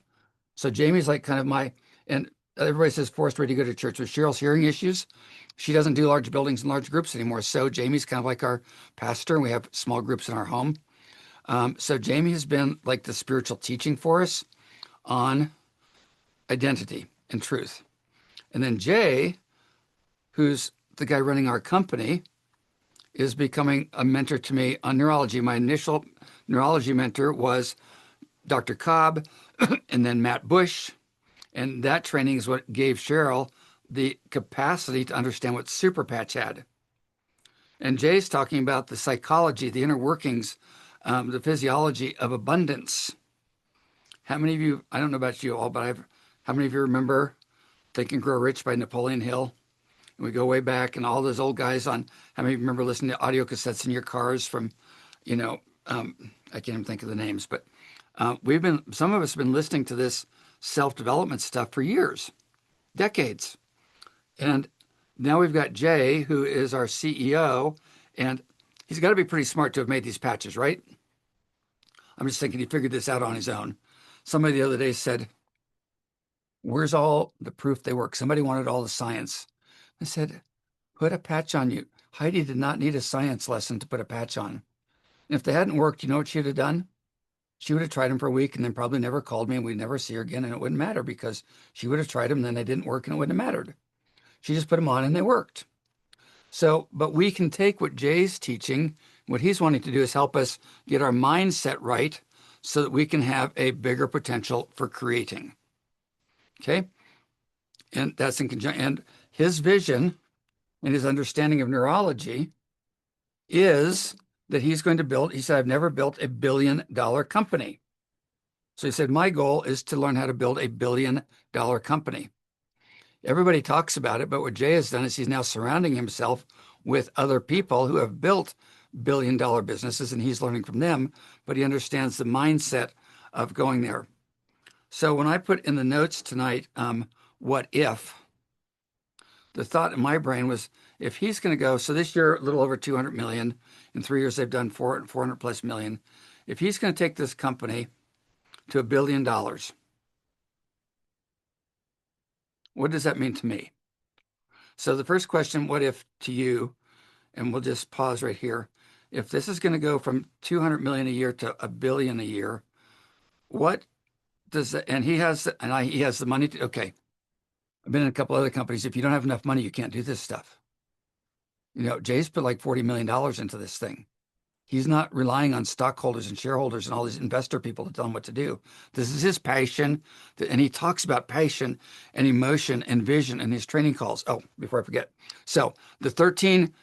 So Jamie's like kind of and everybody says Forrest, where do you go to church? With Cheryl's hearing issues, she doesn't do large buildings and large groups anymore. So Jamie's kind of like our pastor, and we have small groups in our home. So Jamie has been like the spiritual teaching for us on identity and truth. And then Jay, who's the guy running our company, is becoming a mentor to me on neurology. My initial neurology mentor was Dr. Cobb and then Matt Bush. And that training is what gave Cheryl the capacity to understand what Super Patch had. And Jay's talking about the psychology, the inner workings, the physiology of abundance. How many of you, I don't know about you all, but how many of you remember Think and Grow Rich by Napoleon Hill? And we go way back, and all those old guys how many of you remember listening to audio cassettes in your cars from, I can't even think of the names, but some of us have been listening to this self-development stuff for years, decades. And now we've got Jay, who is our CEO, and he's got to be pretty smart to have made these patches, right? I'm just thinking he figured this out on his own. Somebody the other day said, where's all the proof they work? Somebody wanted all the science. I said, put a patch on you. Heidi did not need a science lesson to put a patch on. And if they hadn't worked, you know what she would have done? She would have tried them for a week and then probably never called me, and we'd never see her again, and it wouldn't matter because she would have tried them and then they didn't work and it wouldn't have mattered. She just put them on and they worked. So, but we can take what Jay's teaching, what he's wanting to do is help us get our mindset right so that we can have a bigger potential for creating. Okay? And that's in conjunction. And his vision and his understanding of neurology is that he's going to build, he said, I've never built $1 billion company. So he said, my goal is to learn how to build $1 billion company. Everybody talks about it, but what Jay has done is he's now surrounding himself with other people who have built $1 billion businesses, and he's learning from them, but he understands the mindset of going there. So when I put in the notes tonight, what if, the thought in my brain was, if he's going to go, so this year, a little over 200 million, in 3 years, they've done 400 plus million. If he's going to take this company to $1 billion, what does that mean to me? So the first question, what if to you, and we'll just pause right here. If this is going to go from 200 million a year to $1 billion a year, what he has the money to, okay. I've been in a couple other companies. If you don't have enough money, you can't do this stuff. Jay's put like $40 million into this thing. He's not relying on stockholders and shareholders and all these investor people to tell him what to do. This is his passion. And he talks about passion and emotion and vision in his training calls. Oh, before I forget. So the 13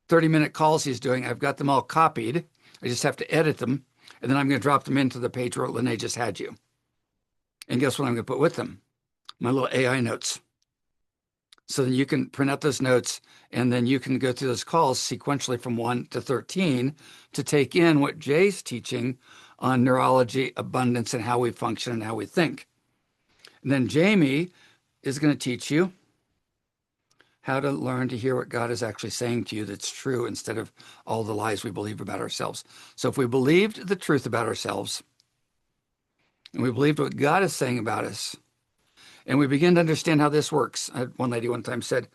30-minute calls he's doing, I've got them all copied. I just have to edit them. And then I'm going to drop them into the page where Lene just had you. And guess what I'm going to put with them? My little AI notes. So then you can print out those notes, and then you can go through those calls sequentially from 1 to 13 to take in what Jay's teaching on neurology, abundance, and how we function and how we think. And then Jamie is going to teach you how to learn to hear what God is actually saying to you that's true instead of all the lies we believe about ourselves. So if we believed the truth about ourselves, and we believed what God is saying about us, and we begin to understand how this works. One lady one time said,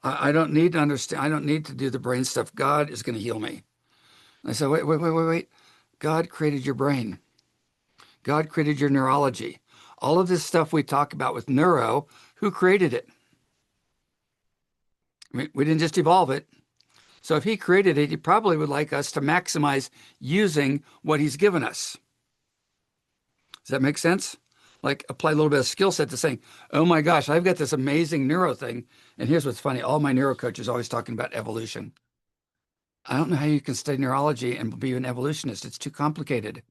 I don't need to understand. I don't need to do the brain stuff. God is going to heal me. I said, wait. God created your brain. God created your neurology. All of this stuff we talk about with neuro, who created it? I mean, we didn't just evolve it. So if he created it, he probably would like us to maximize using what he's given us. Does that make sense? Like apply a little bit of skill set to saying, oh my gosh, I've got this amazing neuro thing. And here's what's funny. All my neuro coaches are always talking about evolution. I don't know how you can study neurology and be an evolutionist. It's too complicated.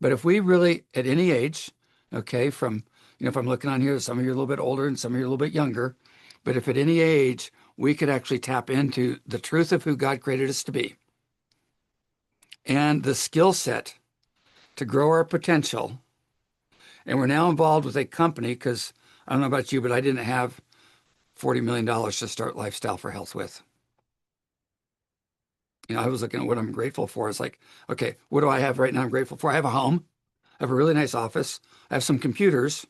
But if we really, at any age, okay, from, if I'm looking on here, some of you are a little bit older and some of you are a little bit younger. But if at any age, we could actually tap into the truth of who God created us to be and the skill set to grow our potential. And we're now involved with a company because I don't know about you, but I didn't have $40 million to start Lifestyle for Health with. I was looking at what I'm grateful for. It's like, okay, what do I have right now I'm grateful for? I have a home. I have a really nice office. I have some computers.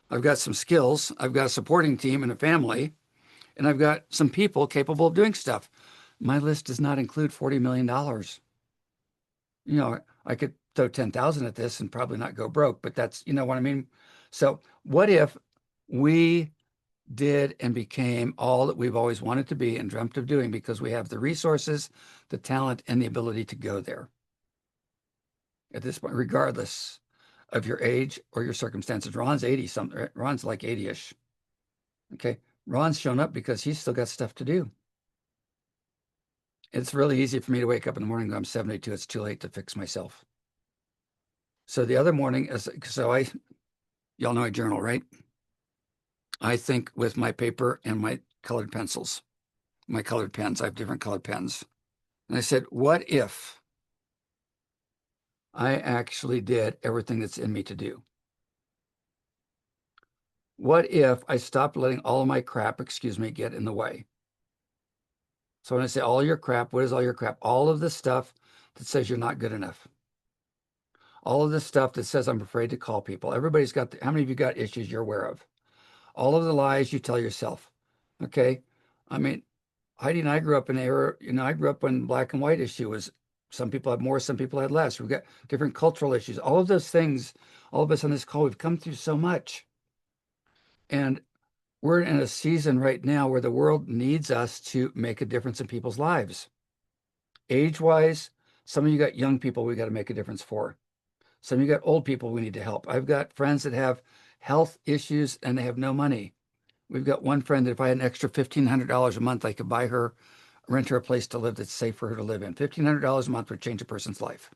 I've got some skills. I've got a supporting team and a family. And I've got some people capable of doing stuff. My list does not include $40 million. I could throw 10,000 at this and probably not go broke, but that's, what I mean? So what if we did and became all that we've always wanted to be and dreamt of doing because we have the resources, the talent, and the ability to go there at this point, regardless of your age or your circumstances. Ron's 80 something. Ron's like 80-ish. Okay. Ron's shown up because he's still got stuff to do. It's really easy for me to wake up in the morning and go, I'm 72. It's too late to fix myself. So the other morning, y'all know I journal, right? I think with my paper and my colored pencils, my colored pens. I have different colored pens. And I said, what if I actually did everything that's in me to do? What if I stopped letting all of my crap, get in the way? So when I say all your crap, what is all your crap? All of the stuff that says you're not good enough. All of the stuff that says I'm afraid to call people. Everybody's got, how many of you got issues you're aware of? All of the lies you tell yourself. Okay. I mean, Heidi and I grew up in an era, I grew up when black and white issue was some people had more, some people had less. We've got different cultural issues. All of those things, all of us on this call, we've come through so much. And we're in a season right now where the world needs us to make a difference in people's lives. Age-wise, some of you got young people we got to make a difference for. Some of you got old people we need to help. I've got friends that have health issues and they have no money. We've got one friend that if I had an extra $1,500 a month, I could buy her, rent her a place to live that's safe for her to live in. $1,500 a month would change a person's life.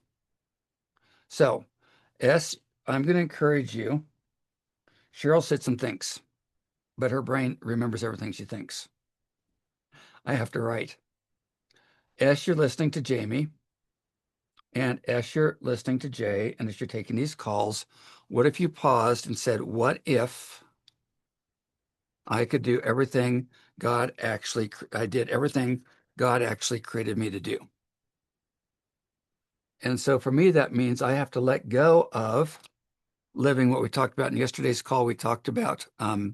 So, I'm going to encourage you. Cheryl sits and thinks, but her brain remembers everything she thinks. I have to write. As you're listening to Jamie, and as you're listening to Jay, and as you're taking these calls, what if you paused and said, what if I could do everything I did everything God actually created me to do? And so for me, that means I have to let go of living what we talked about in yesterday's call. We talked about the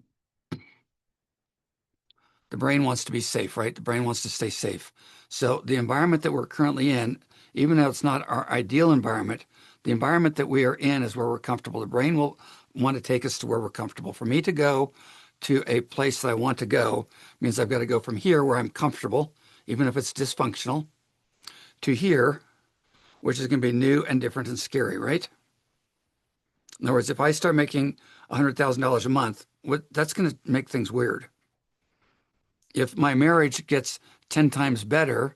brain wants to be safe, right? The brain wants to stay safe. So the environment that we're currently in even though it's not our ideal environment, the environment that we are in is where we're comfortable. The brain will want to take us to where we're comfortable. For me to go to a place that I want to go means I've got to go from here where I'm comfortable, even if it's dysfunctional, to here, which is going to be new and different and scary, right? In other words, if I start making $100,000 a month, that's going to make things weird. If my marriage gets 10 times better,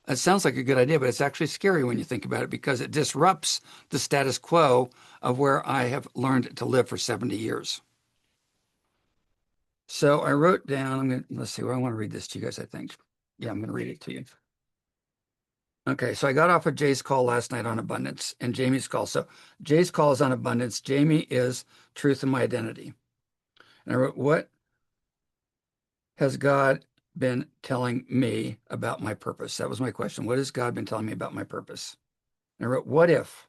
it sounds like a good idea, but it's actually scary when you think about it because it disrupts the status quo of where I have learned to live for 70 years. So I wrote down, let's see, I want to read this to you guys, I think. Yeah, I'm going to read it to you. Okay, so I got off of Jay's call last night on abundance and Jamie's call. So Jay's call is on abundance. Jamie is truth and my identity. And I wrote, what has God been telling me about my purpose? That was my question. What has God been telling me about my purpose? And I wrote, what if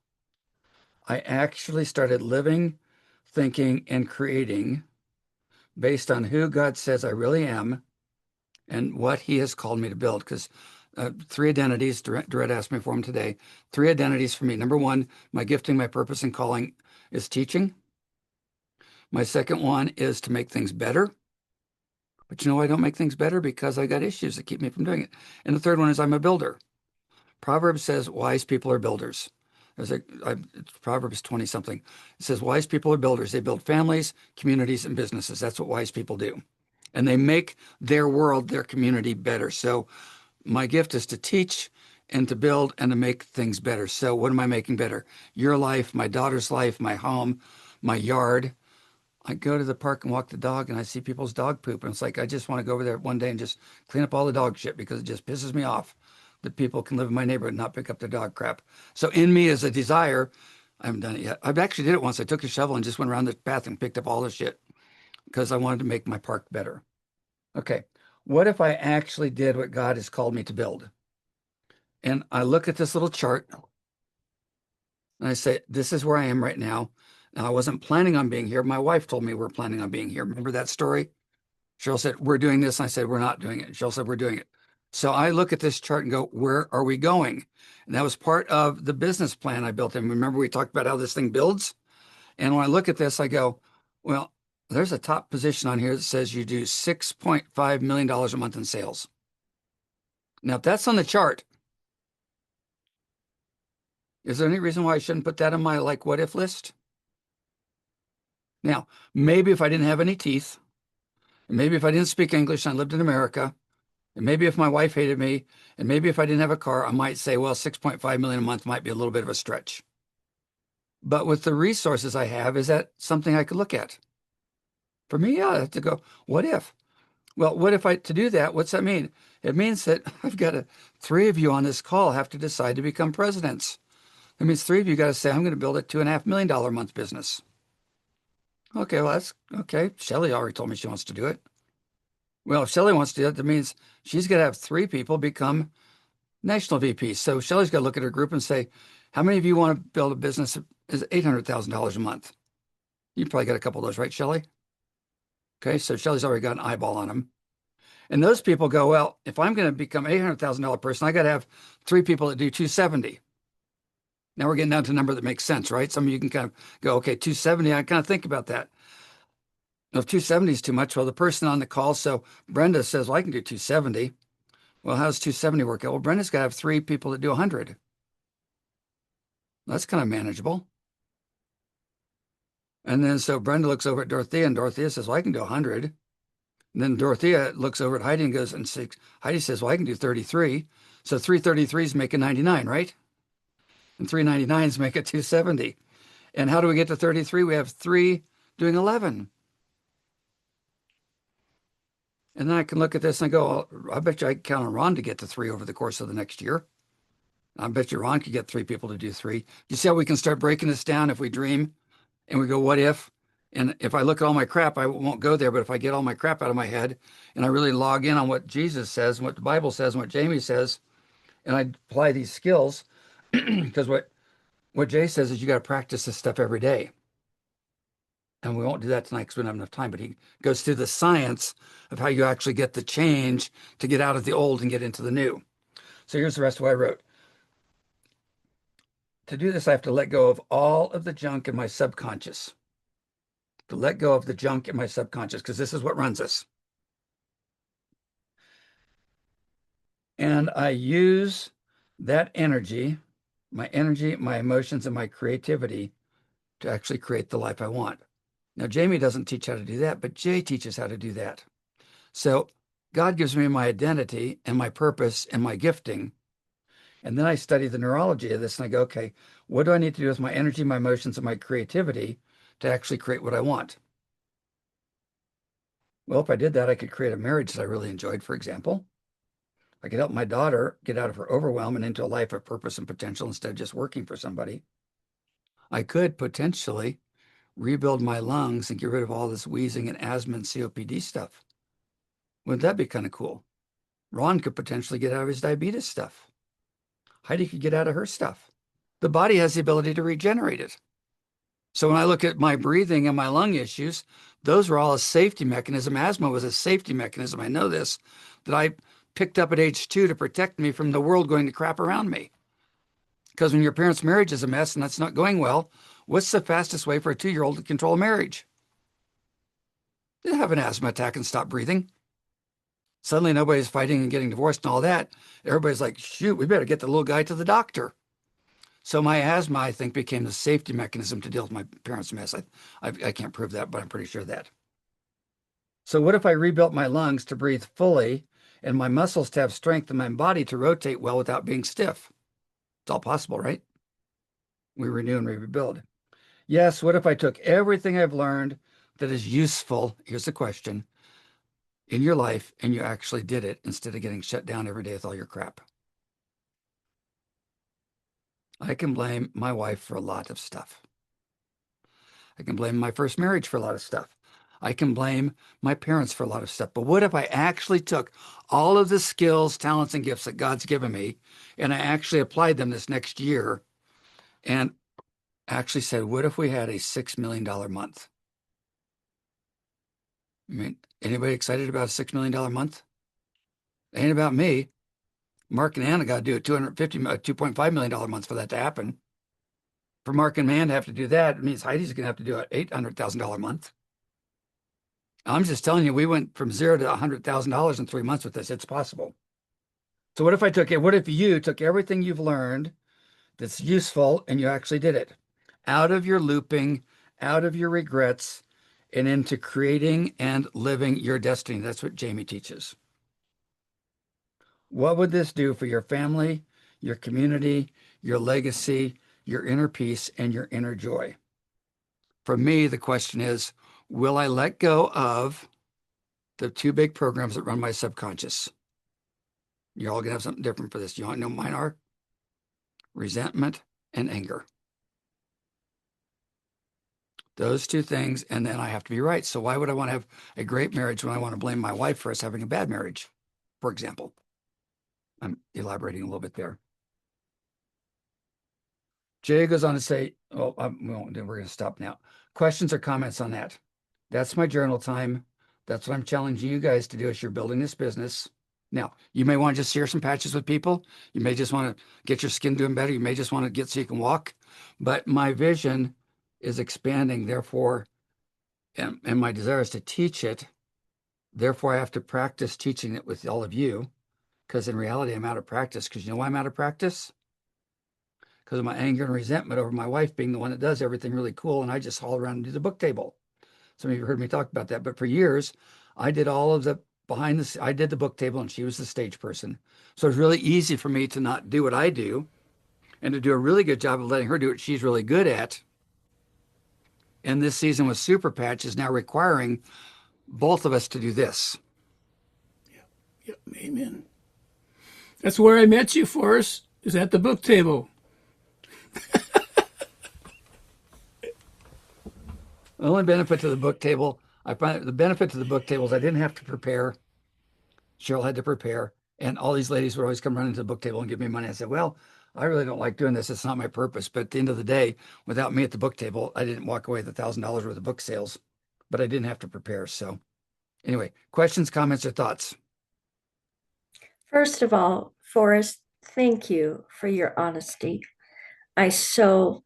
I actually started living, thinking, and creating based on who God says I really am and what he has called me to build? Because 3 identities, Dorette asked me for them today. 3 identities for me. Number 1, my gifting, my purpose, and calling is teaching. My second one is to make things better. But I don't make things better because I got issues that keep me from doing it. And the third one is I'm a builder. Proverbs says wise people are builders. It's Proverbs 20 something. It says wise people are builders. They build families, communities, and businesses. That's what wise people do. And they make their world, their community better. So my gift is to teach and to build and to make things better. So what am I making better? Your life, my daughter's life, my home, my yard. I go to the park and walk the dog and I see people's dog poop. And it's like, I just want to go over there one day and just clean up all the dog shit because it just pisses me off that people can live in my neighborhood and not pick up their dog crap. So in me is a desire. I haven't done it yet. I've actually did it once. I took a shovel and just went around the path and picked up all the shit because I wanted to make my park better. Okay. What if I actually did what God has called me to build? And I look at this little chart and I say, this is where I am right now. Now, I wasn't planning on being here. My wife told me we're planning on being here. Remember that story? Cheryl said, we're doing this. And I said, we're not doing it. Cheryl said, we're doing it. So I look at this chart and go, where are we going? And that was part of the business plan I built. And remember, we talked about how this thing builds. And when I look at this, I go, well, there's a top position on here that says you do $6.5 million a month in sales. Now, if that's on the chart, is there any reason why I shouldn't put that on my what if list? Now, maybe if I didn't have any teeth, and maybe if I didn't speak English and I lived in America, and maybe if my wife hated me, and maybe if I didn't have a car, I might say, well, 6.5 million a month might be a little bit of a stretch. But with the resources I have, is that something I could look at? For me, yeah, I have to go, what if? Well, what if to do that, what's that mean? It means that I've got 3 of you on this call have to decide to become presidents. That means 3 of you got to say, I'm going to build a $2.5 million a month business. Okay, well, that's okay. Shelly already told me she wants to do it. Well, if Shelly wants to do it, that means she's going to have 3 people become national VPs. So Shelly's got to look at her group and say, how many of you want to build a business that is $800,000 a month? You probably got a couple of those, right, Shelly? Okay, so Shelly's already got an eyeball on them. And those people go, well, if I'm going to become an $800,000 person, I got to have 3 people that do 270. Now we're getting down to a number that makes sense, right? Some of you can kind of go, okay, 270, I kind of think about that. If 270 is too much, well, the person on the call, so Brenda says, well, I can do 270. Well, how does 270 work out? Well, Brenda's got to have 3 people that do 100. That's kind of manageable. And then so Brenda looks over at Dorothea, and Dorothea says, well, I can do 100. And then Dorothea looks over at Heidi and goes, and Heidi says, well, I can do 33. So 333s make a 99, right? And 399s make it 270. And how do we get to 33? We have 3 doing 11. And then I can look at this and I go, I bet you I can count on Ron to get to 3 over the course of the next year. I bet you Ron could get 3 people to do 3. You see how we can start breaking this down if we dream and we go, what if? And if I look at all my crap, I won't go there. But if I get all my crap out of my head and I really log in on what Jesus says and what the Bible says and what Jamie says, and I apply these skills, because what Jay says is you got to practice this stuff every day. And we won't do that tonight because we don't have enough time, but he goes through the science of how you actually get the change to get out of the old and get into the new. So here's the rest of what I wrote. to do this, I have to let go of all of the junk in my subconscious. To let go of the junk in my subconscious, because this is what runs us. And I use that energy, my emotions, and my creativity to actually create the life I want. Now, Jamie doesn't teach how to do that, but Jay teaches how to do that. So God gives me my identity and my purpose and my gifting. And then I study the neurology of this and I go, okay, what do I need to do with my energy, my emotions, and my creativity to actually create what I want? Well, if I did that, I could create a marriage that I really enjoyed, for example. I could help my daughter get out of her overwhelm and into a life of purpose and potential instead of just working for somebody. I could potentially rebuild my lungs and get rid of all this wheezing and asthma and COPD stuff. Wouldn't that be kind of cool? Ron could potentially get out of his diabetes stuff. Heidi could get out of her stuff. The body has the ability to regenerate it. So when I look at my breathing and my lung issues, those were all a safety mechanism. Asthma was a safety mechanism. I know this, that I picked up at age 2 to protect me from the world going to crap around me. Because when your parents' marriage is a mess and that's not going well, what's the fastest way for a 2-year-old to control a marriage? They have an asthma attack and stop breathing. Suddenly nobody's fighting and getting divorced and all that. Everybody's like, shoot, we better get the little guy to the doctor. So my asthma, I think, became the safety mechanism to deal with my parents' mess. I can't prove that, but I'm pretty sure that. So what if I rebuilt my lungs to breathe fully and my muscles to have strength and my body to rotate well without being stiff? It's all possible, right? We renew and we rebuild. Yes, what if I took everything I've learned that is useful, here's the question, in your life and you actually did it instead of getting shut down every day with all your crap? I can blame my wife for a lot of stuff. I can blame my first marriage for a lot of stuff. I can blame my parents for a lot of stuff. But what if I actually took all of the skills, talents, and gifts that God's given me, and I actually applied them this next year and actually said, what if we had a $6 million month? I mean, anybody excited about a $6 million month? It ain't about me. Mark and Anna got to do a $2.5 million month for that to happen. For Mark and Ann to have to do that, it means Heidi's going to have to do an $800,000 month. I'm just telling you, we went from $0 to $100,000 in 3 months with this. It's possible. So what if you took everything you've learned that's useful and you actually did it out of your looping, out of your regrets, and into creating and living your destiny? That's what Jamie teaches. What would this do for your family, your community, your legacy, your inner peace, and your inner joy? For me, the question is, will I let go of the 2 big programs that run my subconscious? You're all going to have something different for this. You want to know what mine are? Resentment and anger. Those 2 things, and then I have to be right. So why would I want to have a great marriage when I want to blame my wife for us having a bad marriage, for example? I'm elaborating a little bit there. Jay goes on to say, we're going to stop now. Questions or comments on that? That's my journal time. That's what I'm challenging you guys to do as you're building this business. Now, you may want to just share some patches with people. You may just want to get your skin doing better. You may just want to get so you can walk. But my vision is expanding, therefore, and my desire is to teach it. Therefore, I have to practice teaching it with all of you, because in reality, I'm out of practice. Because you know why I'm out of practice? Because of my anger and resentment over my wife being the one that does everything really cool, and I just haul around and do the book table. Some of you heard me talk about that, but for years, I did all of the I did the book table and she was the stage person. So it's really easy for me to not do what I do and to do a really good job of letting her do what she's really good at. And this season with Super Patch is now requiring both of us to do this. Yep, amen. That's where I met you, Forrest, is at the book table. The only benefit to the book table, I find the benefit to the book table is I didn't have to prepare. Cheryl had to prepare. And all these ladies would always come running to the book table and give me money. I said, well, I really don't like doing this. It's not my purpose. But at the end of the day, without me at the book table, I didn't walk away with $1,000 worth of book sales, but I didn't have to prepare. So anyway, questions, comments, or thoughts? First of all, Forrest, thank you for your honesty. I so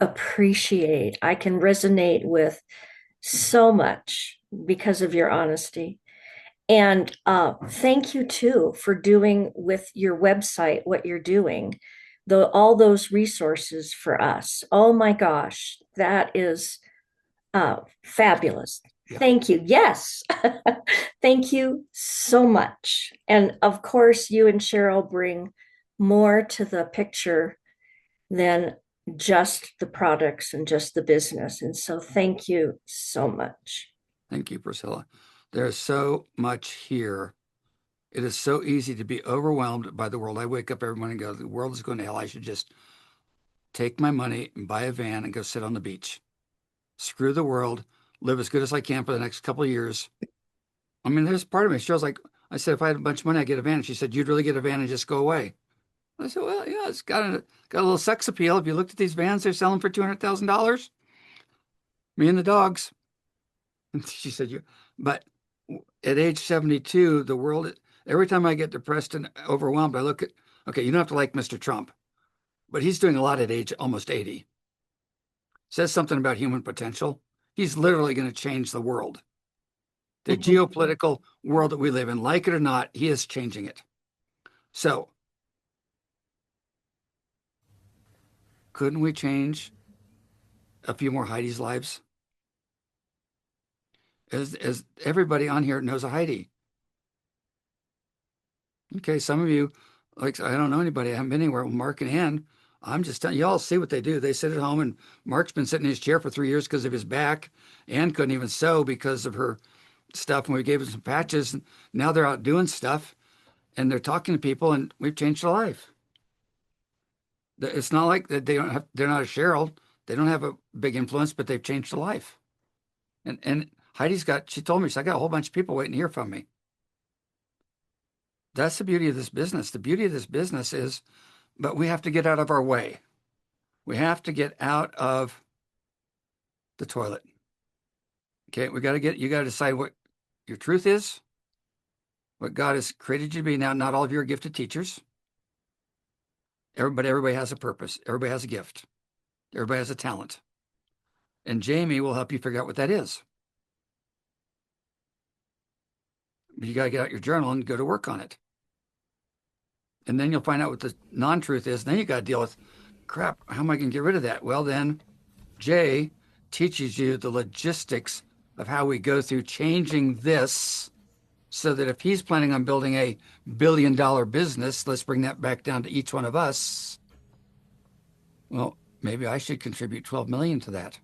appreciate. I can resonate with so much because of your honesty. And thank you too for doing with your website what you're doing, all those resources for us. Oh my gosh, that is fabulous. Yeah. Thank you. Yes. Thank you so much. And of course, you and Cheryl bring more to the picture than just the products and just the business. And so thank you so much. Thank you, Priscilla. There's so much here. It is so easy to be overwhelmed by the world. I wake up every morning and go, the world is going to hell. I should just take my money and buy a van and go sit on the beach. Screw the world, live as good as I can for the next couple of years. I mean, there's part of me. She was like, I said, if I had a bunch of money, I'd get a van. And she said, you'd really get a van and just go away. I said, well, yeah, it's got a little sex appeal. If you looked at these vans, they're selling for $200,000. Me and the dogs. And she said, you, but at age 72, the world, every time I get depressed and overwhelmed, I look at, okay, you don't have to like Mr. Trump, but he's doing a lot at age almost 80. Says something about human potential. He's literally going to change the world. The geopolitical world that we live in, like it or not, he is changing it. So, couldn't we change a few more Heidi's lives? As everybody on here knows a Heidi. Okay, some of you, like, I don't know anybody. I haven't been anywhere with Mark and Ann. I'm just telling you all, see what they do. They sit at home, and Mark's been sitting in his chair for 3 years because of his back. Ann couldn't even sew because of her stuff, and we gave him some patches. And now they're out doing stuff, and they're talking to people, and we've changed their life. It's not like that they're not a Cheryl. They don't have a big influence, but they've changed their life. And Heidi's she told me, I got a whole bunch of people waiting to hear from me. That's the beauty of this business. The beauty of this business is, but we have to get out of our way. We have to get out of the toilet. Okay, you got to decide what your truth is, what God has created you to be. Now, not all of you are gifted teachers. Everybody has a purpose. Everybody has a gift. Everybody has a talent. And Jamie will help you figure out what that is. You got to get out your journal and go to work on it. And then you'll find out what the non-truth is. And then you got to deal with, crap, how am I going to get rid of that? Well, then Jay teaches you the logistics of how we go through changing this so that if he's planning on building a billion-dollar business, let's bring that back down to each one of us. Well, maybe I should contribute 12 million to that.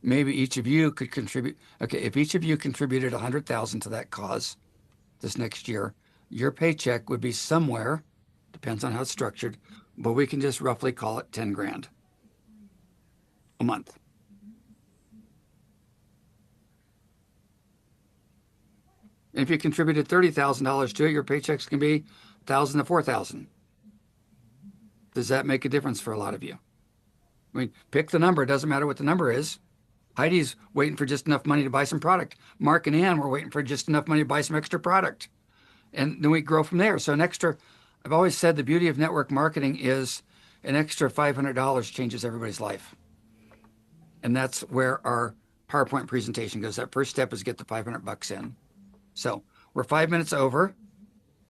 Maybe each of you could contribute. Okay, if each of you contributed 100,000 to that cause this next year, your paycheck would be somewhere, depends on how it's structured, but we can just roughly call it 10 grand a month. And if you contributed $30,000 to it, your paychecks can be 1,000 to 4,000. Does that make a difference for a lot of you? I mean, pick the number. It doesn't matter what the number is. Heidi's waiting for just enough money to buy some product. Mark and Ann were waiting for just enough money to buy some extra product. And then we grow from there. So I've always said the beauty of network marketing is an extra $500 changes everybody's life. And that's where our PowerPoint presentation goes. That first step is get the $500 in. So we're 5 minutes over.